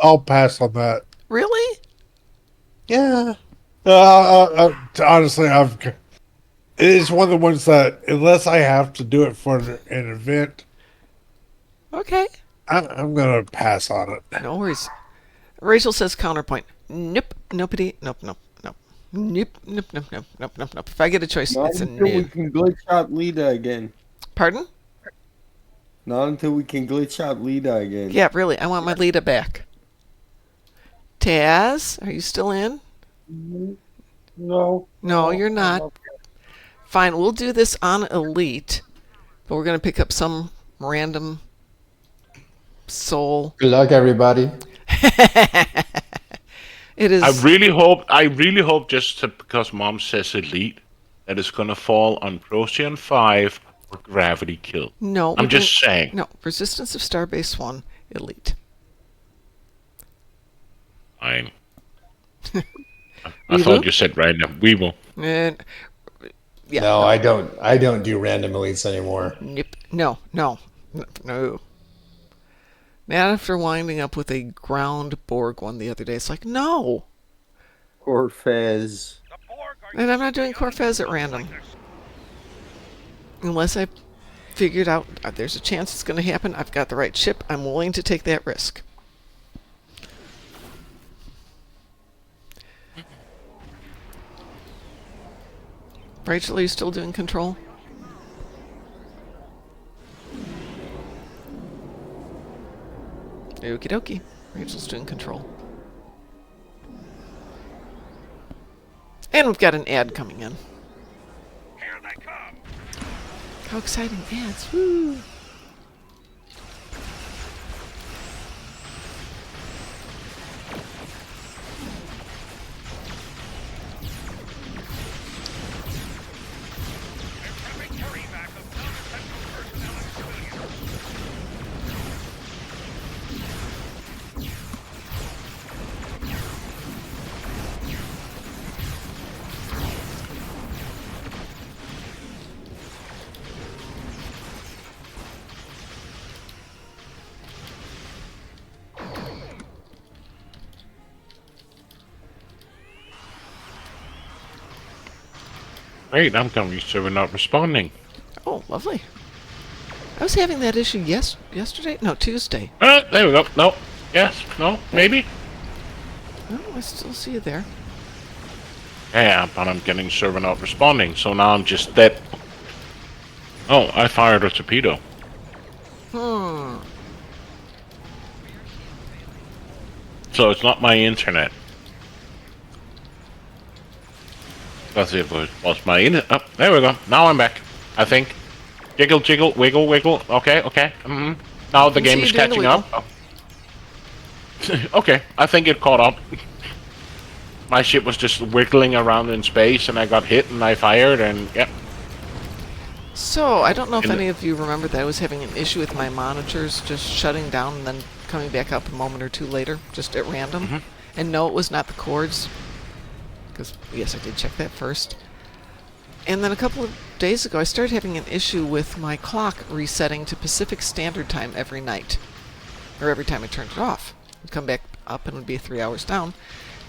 I'll pass on that.
Really?
Yeah. Honestly, it is one of the ones that, unless I have to do it for an event,
Okay.
I'm gonna pass on it.
No worries. Rachel says counterpoint. Nope. Nopity. Nope. Nope. Nope. Nope. Nope. Nope. Nope. Nope. Nope. Nope. If I get a choice,
Not
it's a
until we
no.
can glitch out Lida again.
Pardon?
Not until we can glitch out Lida again.
Yeah, really. I want my Lita back. Taz, are you still in?
No.
No, you're
I'm
not.
okay.
Fine, we'll do this on Elite, but we're going to pick up some random soul.
Good luck, everybody.
It is.
I really hope just because Mom says elite, that it's gonna fall on Procyon 5 or Gravity Kill.
No.
I'm just saying.
No, Resistance of Starbase 1, Elite.
Fine. I
We
thought
will?
you said right now. We will.
And, yeah.
No, I don't do random elites anymore.
Nope. No. Not after winding up with a ground Borg one the other day. It's like, no.
Corfez.
The Borg are
And I'm not doing
using
Corfez at
young
random.
like this.
Unless I figured out there's a chance it's going to happen, I've got the right ship, I'm willing to take that risk. Rachel, are you still doing control? Okie dokie. Rachel's doing control. And we've got an ad coming in.
Here they come.
How exciting, ads. Woo!
They're prepping for evac of non-essential personnel and civilians.
Great, I'm coming, so we're not responding.
Oh, lovely. I was having that issue yesterday? No, Tuesday.
There we go. No. Yes. No. Maybe.
Oh, I still see you there.
Yeah, but I'm getting server not responding, so now I'm just dead. Oh, I fired a torpedo. So it's not my internet. Because it was my internet. Oh, there we go. Now I'm back. I think. Jiggle, jiggle, wiggle, wiggle. Okay, okay. Now the game is catching up. Oh. Okay, I think it caught up. My ship was just wiggling around in space, and I got hit, and I fired, and yep.
So, I don't know if any of you remember that I was having an issue with my monitors just shutting down and then coming back up a moment or two later, just at random. And no, it was not the cords. Because, yes, I did check that first. And then a couple of days ago, I started having an issue with my clock resetting to Pacific Standard Time every night. Or every time I turned it off. It'd come back up and it would be 3 hours down.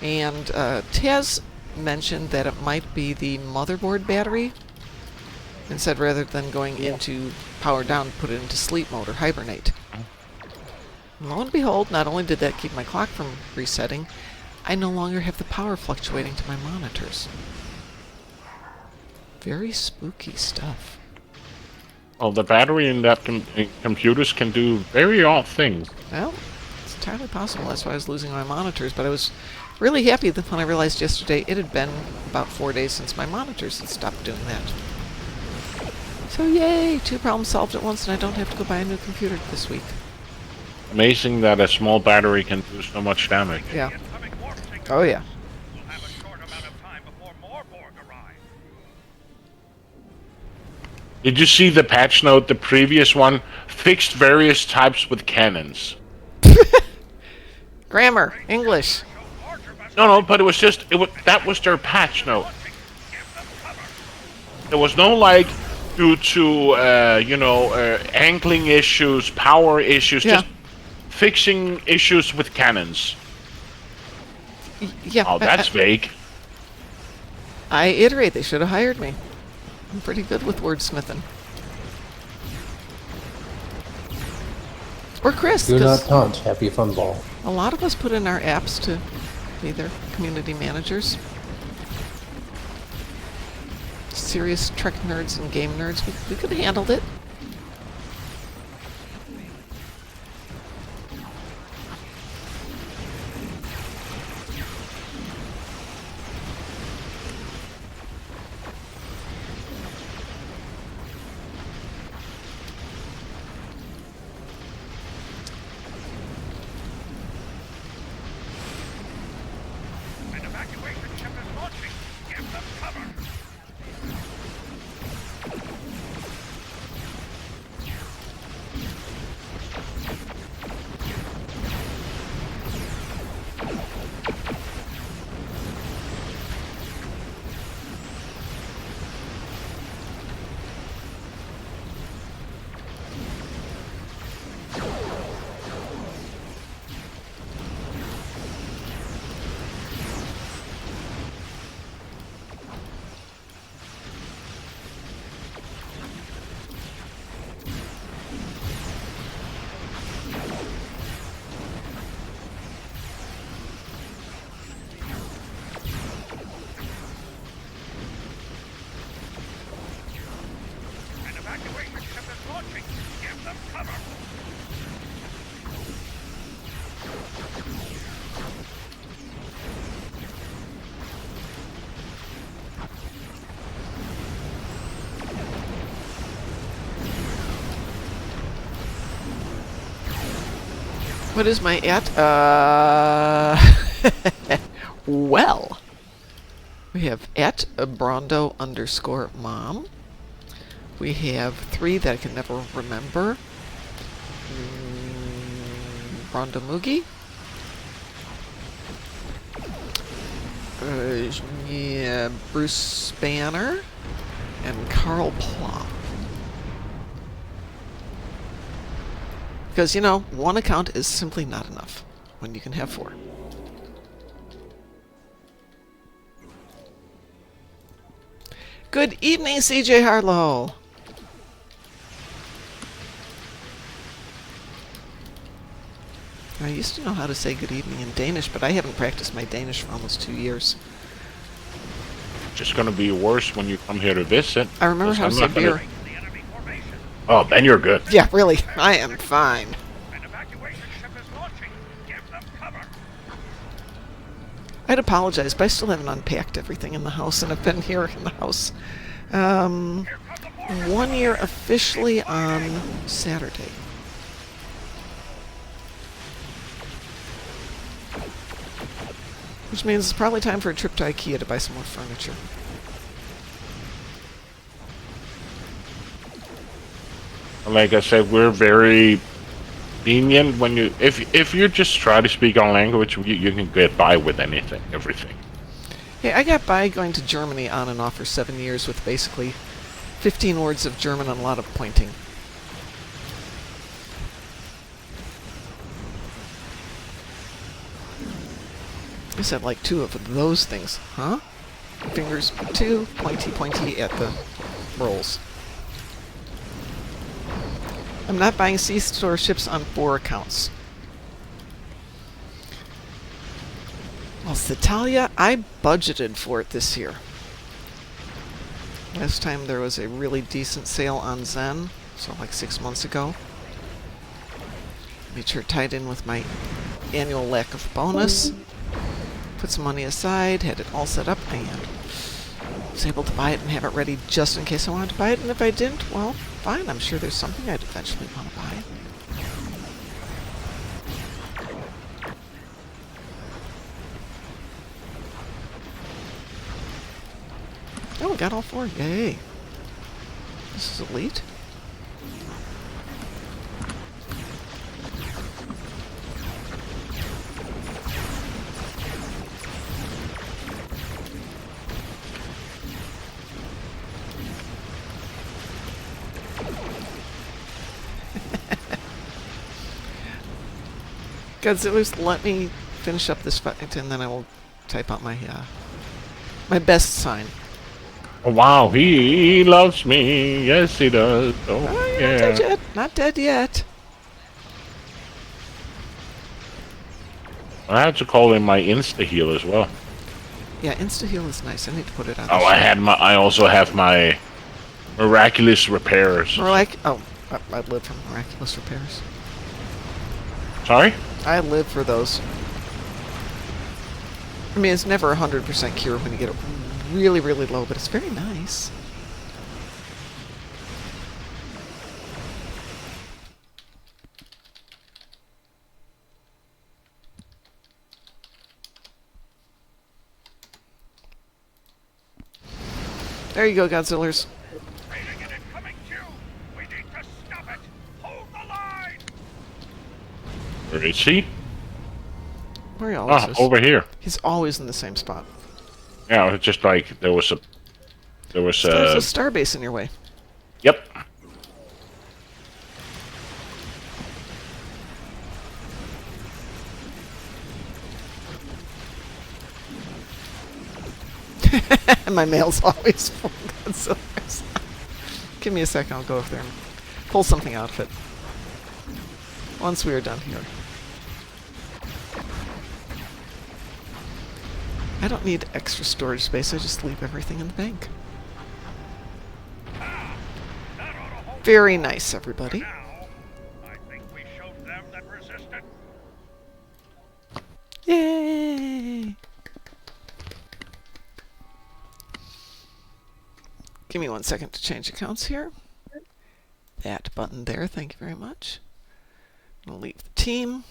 And Taz mentioned that it might be the motherboard battery. And said rather than going into power down, put it into sleep mode or hibernate. And lo and behold, not only did that keep my clock from resetting, I no longer have the power fluctuating to my monitors. Very spooky stuff.
Well, the battery in that computers can do very odd things.
Well, it's entirely possible. That's why I was losing my monitors. But I was really happy that when I realized yesterday it had been about 4 days since my monitors had stopped doing that. So yay! 2 problems solved at once and I don't have to go buy a new computer this week.
Amazing that a small battery can do so much damage.
Yeah. Oh yeah.
We'll have a short amount of time before more Borg arrive.
Did you see the patch note? The previous one fixed various types with cannons.
Grammar, English.
No, but it was just that was their patch note. There was no like due to angling issues, power issues, just fixing issues with cannons.
Yeah.
Oh, that's vague.
I iterate. They should have hired me. I'm pretty good with wordsmithing. Or Chris.
Do not taunt Happy Fun Ball.
A lot of us put in our apps to be their community managers. Serious Trek nerds and game nerds. We could have handled it.
An evacuation ship is launching. Give them cover. launching. Give them cover.
What is my at? Well, we have at Brondo_mom. We have 3 that I can never remember. Brondo Moogie. Yeah, Bruce Banner. And Carl Plum. Because, you know, 1 account is simply not enough when you can have 4. Good evening, CJ Harlow. I used to know how to say good evening in Danish, but I haven't practiced my Danish for almost 2 years.
Just gonna be worse when you come here to visit.
I remember
'cause
how to
I'm
say
not gonna-
beer.
The enemy formation.
Oh, then you're good.
Yeah, really. I am fine.
An evacuation ship is launching. Give them cover.
I'd apologize, but I still haven't unpacked everything in the house, and I've been here in the house. 1 year officially on Saturday. Which means it's probably time for a trip to IKEA to buy some more furniture.
Like I said, we're very lenient when you if you just try to speak our language, you can get by with anything, everything.
Hey, I got by going to Germany on and off for 7 years with basically 15 words of German and a lot of pointing. I said like 2 of those things, huh? Fingers 2, pointy at the rolls. I'm not buying C-store ships on 4 accounts. Well, Citalia, I budgeted for it this year. Last time there was a really decent sale on Zen, so like 6 months ago. Made sure it tied in with my annual lack of bonus. Put some money aside, had it all set up, and was able to buy it and have it ready just in case I wanted to buy it. And if I didn't, well, fine. I'm sure there's something I'd eventually want to buy. Oh, we got all 4. Yay. This is elite. Godzilla's, let me finish up this fight, and then I will type out my my best sign.
Oh, wow, he loves me. Yes, he does. Oh,
Oh, you're
yeah.
not dead yet. Not dead yet.
I had to call in my insta heal as well.
Yeah, insta heal is nice. I need to put it on.
Oh, I also have my miraculous repairs.
I live for miraculous repairs.
Sorry?
I live for those. I mean, it's never 100% cure when you get it really, really low, but it's very nice. There you go, Godzillers.
Raiding an incoming queue. We need to stop it. Hold the line.
Where is he?
Where are you always
Ah,
is?
over here.
He's always in the same spot.
Yeah, it's just like there was
There's a star base in your way.
Yep.
My mail's always full of Godzillers. Give me a second, I'll go over there and pull something out of it. Once we are done here. I don't need extra storage space, I just leave everything in the bank.
That ought to hold
Very nice, everybody.
Now, I think we showed them that resistance.
Yay! Give me 1 second to change accounts here. That button there, thank you very much. I'll leave the team.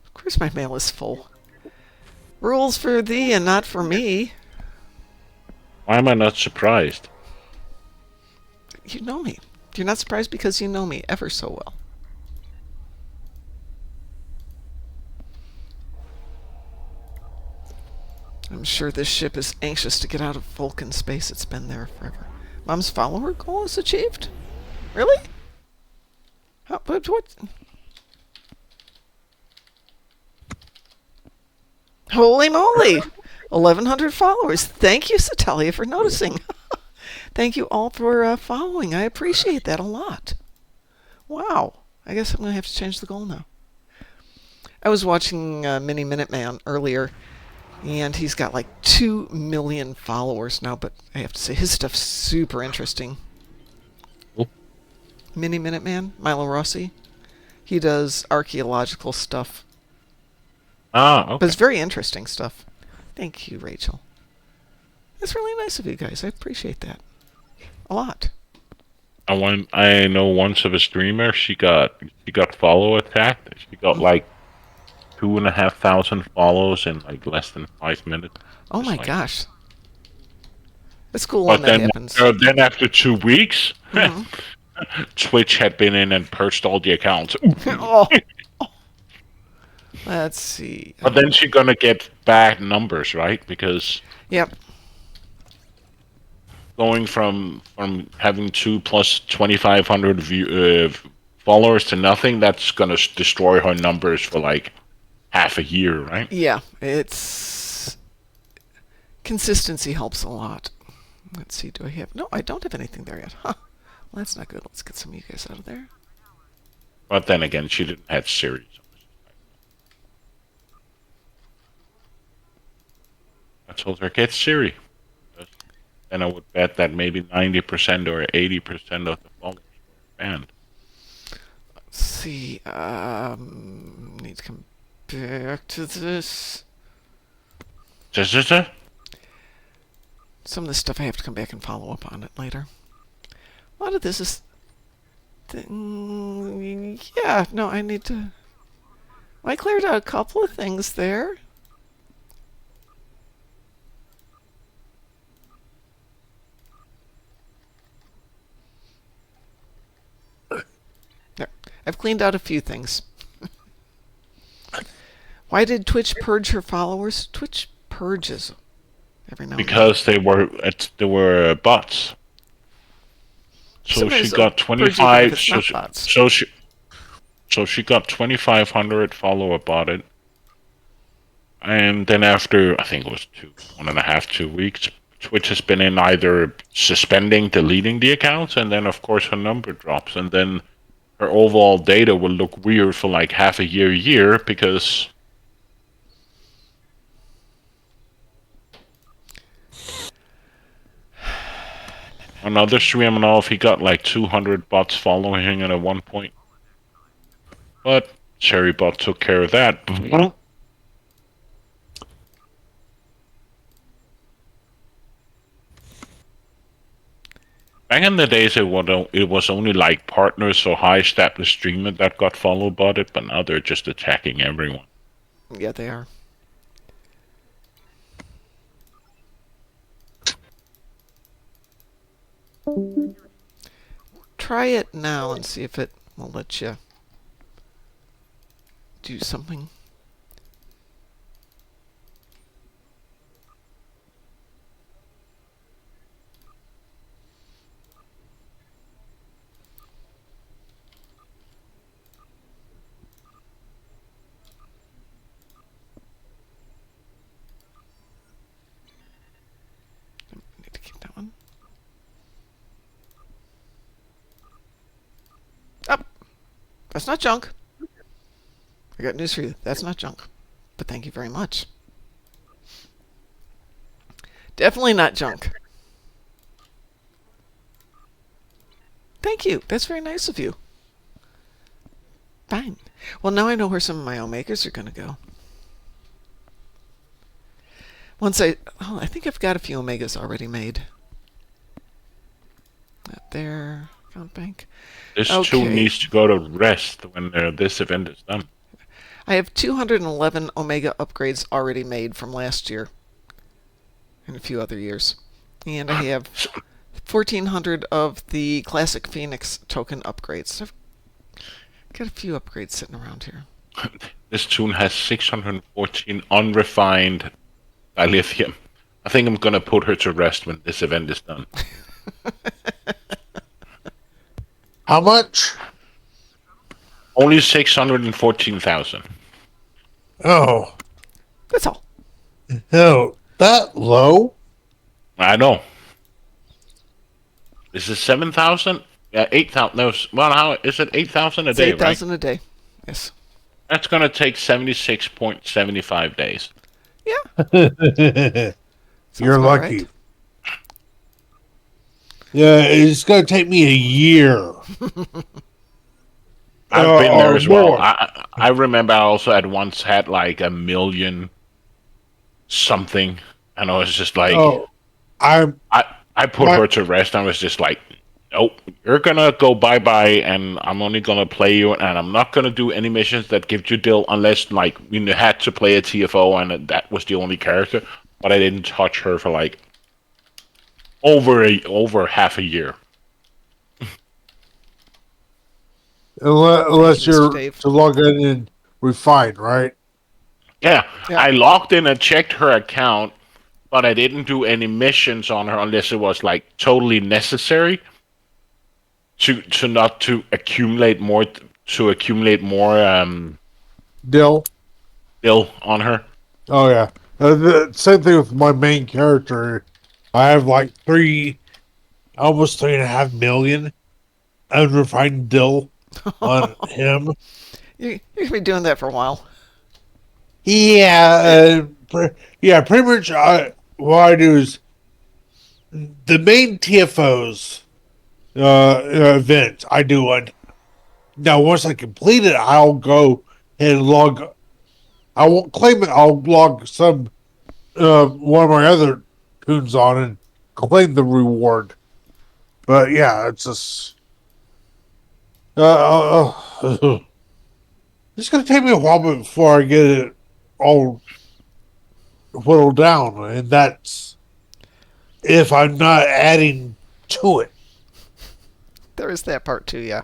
Of course my mail is full. Rules for thee and not for me.
Why am I not surprised?
You know me. You're not surprised because you know me ever so well. I'm sure this ship is anxious to get out of Vulcan space. It's been there forever. Mom's follower goal is achieved? Really? How, what? Holy moly! 1,100 followers. Thank you, Satalia, for noticing. Thank you all for following. I appreciate that a lot. Wow. I guess I'm going to have to change the goal now. I was watching Mini Minuteman earlier, and he's got like 2 million followers now, but I have to say his stuff's super interesting.
Cool.
Mini Minuteman, Milo Rossi. He does archaeological stuff.
Ah, okay.
But it's very interesting stuff. Thank you, Rachel. That's really nice of you guys. I appreciate that a lot.
I know once of a streamer, she got follow attacked. She got like 2,500 follows in like less than 5 minutes.
Oh
Just
my
like-
gosh. It's cool
But
when that happens.
then after 2 weeks,
Mhm.
Twitch had been in and purged all the accounts.
Oh. Let's see.
But then she's gonna get bad numbers, right? Because
Yep.
going from having 2 plus 2,500 followers to nothing, that's gonna destroy her numbers for like half a year, right?
Yeah, it's consistency helps a lot. Let's see, do I have... No, I don't have anything there yet. Huh. Well, that's not good. Let's get some of you guys out of there.
But then again, she didn't have series. I told her, get Siri. And I would bet that maybe 90% or 80% of the followers were banned.
Let's see. Need to come back to this. Some of this stuff I have to come back and follow up on it later. A lot of this is... yeah, no, I need to... I cleared out a couple of things there. There. I've cleaned out a few things. Why did Twitch purge her followers? Twitch purges every now and then.
Because they were bots. So
Sometimes
she got
they'll purge even
25.
if it's not bots.
So she got 2,500 follower botted. And then after, I think it was 1.5, 2 weeks, Twitch has been in either suspending, deleting the accounts, and then of course her number drops, and then her overall data will look weird for like half a year, because another streamer now, if he got like 200 bots following him at one point. But Cherrybot took care of that. Back in the days, it was only like partners or high-established streamers that got followed by it, but now they're just attacking everyone.
Yeah, they are. Try it now and see if it will let you do something. That's not junk. I got news for you. That's not junk. But thank you very much. Definitely not junk. Thank you. That's very nice of you. Fine. Well, now I know where some of my Omegas are going to go. I think I've got a few Omegas already made. Not there. Account bank.
This tool needs to go to rest when this event is done.
I have 211 Omega upgrades already made from last year and a few other years. And I have 1,400 of the Classic Phoenix token upgrades. I've got a few upgrades sitting around here.
This tool has 614 unrefined dilithium. I think I'm going to put her to rest when this event is done.
How much?
Only 614,000.
Oh.
That's all.
No, that low?
I know. Is it 7,000? Yeah, 8,000. No, well, how is it 8,000 a day,
8,000 a day. Yes.
That's going to take 76.75 days.
Yeah.
You're lucky.
Right.
Yeah, it's going to take me a year.
I've been there as well.
More.
I remember I also had once had like 1 million something, and I was just like, I put her to rest. And I was just like, nope, you're gonna go bye-bye, and I'm only gonna play you, and I'm not gonna do any missions that give you dill unless like you had to play a TFO, and that was the only character. But I didn't touch her for like over half a year.
Unless
you,
you're
Dave.
to log in and refine, right?
Yeah, I logged in and checked her account, but I didn't do any missions on her unless it was like totally necessary to not to accumulate more
Dill
on her.
Oh yeah, the same thing with my main character. I have like almost 3.5 million unrefined dill on him.
You're going to be doing that for a while.
Yeah, pretty much. What I do is the main TFOs event. I do one. Now, once I complete it, I'll go and log. I won't claim it. I'll log some one of my other tunes on and claim the reward. But yeah, it's just it's gonna take me a while before I get it all whittled down, and that's if I'm not adding to it.
There is that part too, yeah.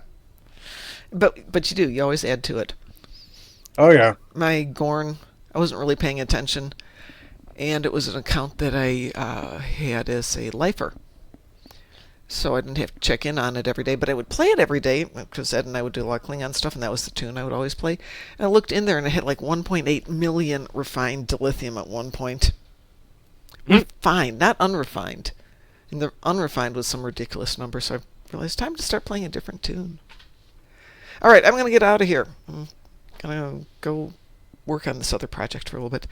But you do. You always add to it.
Oh yeah.
My Gorn, I wasn't really paying attention, and it was an account that I had as a lifer. So I didn't have to check in on it every day, but I would play it every day because Ed and I would do a lot of Klingon stuff, and that was the tune I would always play. And I looked in there, and it had like 1.8 million refined dilithium at one point. Refined, not unrefined. And the unrefined was some ridiculous number, so I realized time to start playing a different tune. All right, I'm going to get out of here. I'm going to go work on this other project for a little bit.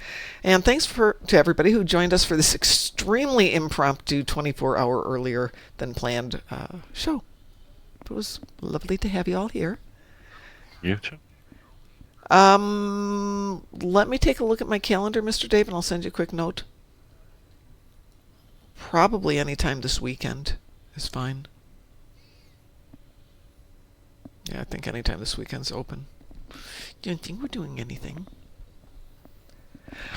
And thanks to everybody who joined us for this extremely impromptu 24-hour earlier than planned show. It was lovely to have you all here.
You too.
Let me take a look at my calendar, Mr. Dave, and I'll send you a quick note. Probably anytime this weekend is fine. Yeah, I think anytime this weekend's open. Don't think we're doing anything.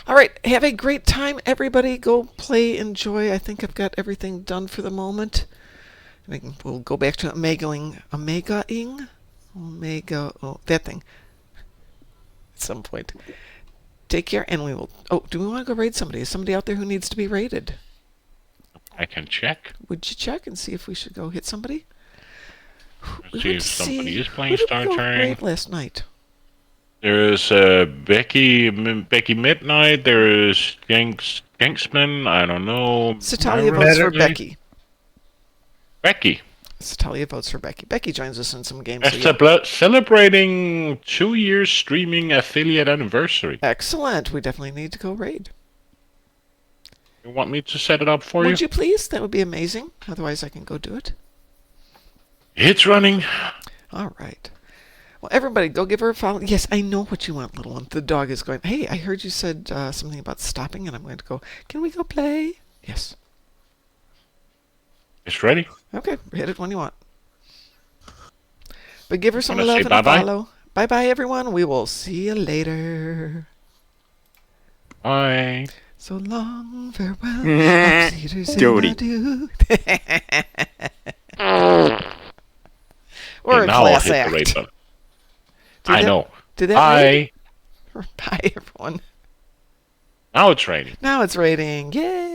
All right, have a great time, everybody. Go play, enjoy. I think I've got everything done for the moment. We'll go back to Omega-ing, that thing, at some point. Take care, and we will... Oh, do we want to go raid somebody? Is somebody out there who needs to be raided?
I can check.
Would you check and see if we should go hit somebody?
See if somebody is playing Star Trek.
Raid last night.
There is Becky Midnight. There is Ganksman. I don't know.
Satalia votes for Becky.
Becky.
Let's tally of votes for Becky. Becky joins us in some games. So
Celebrating 2 years streaming affiliate anniversary.
Excellent. We definitely need to go raid.
You want me to set it up for
Would you please? That would be amazing. Otherwise, I can go do it.
It's running.
All right. Well, everybody, go give her a follow. Yes, I know what you want, little one. The dog is going, hey, I heard you said something about stopping, and I'm going to go, can we go play? Yes.
It's ready.
Okay, hit it when you want. But give her some
Wanna
love
say
and
bye-bye?
a follow. Bye-bye, everyone. We will see you later.
Bye.
So long, farewell.
Jody.
We're a
now I'll
class
hit the
act.
rate button.
Did
I
that-
know.
Did that
Bye.
rate? Bye, everyone.
Now it's raining.
Now it's rating. Yay!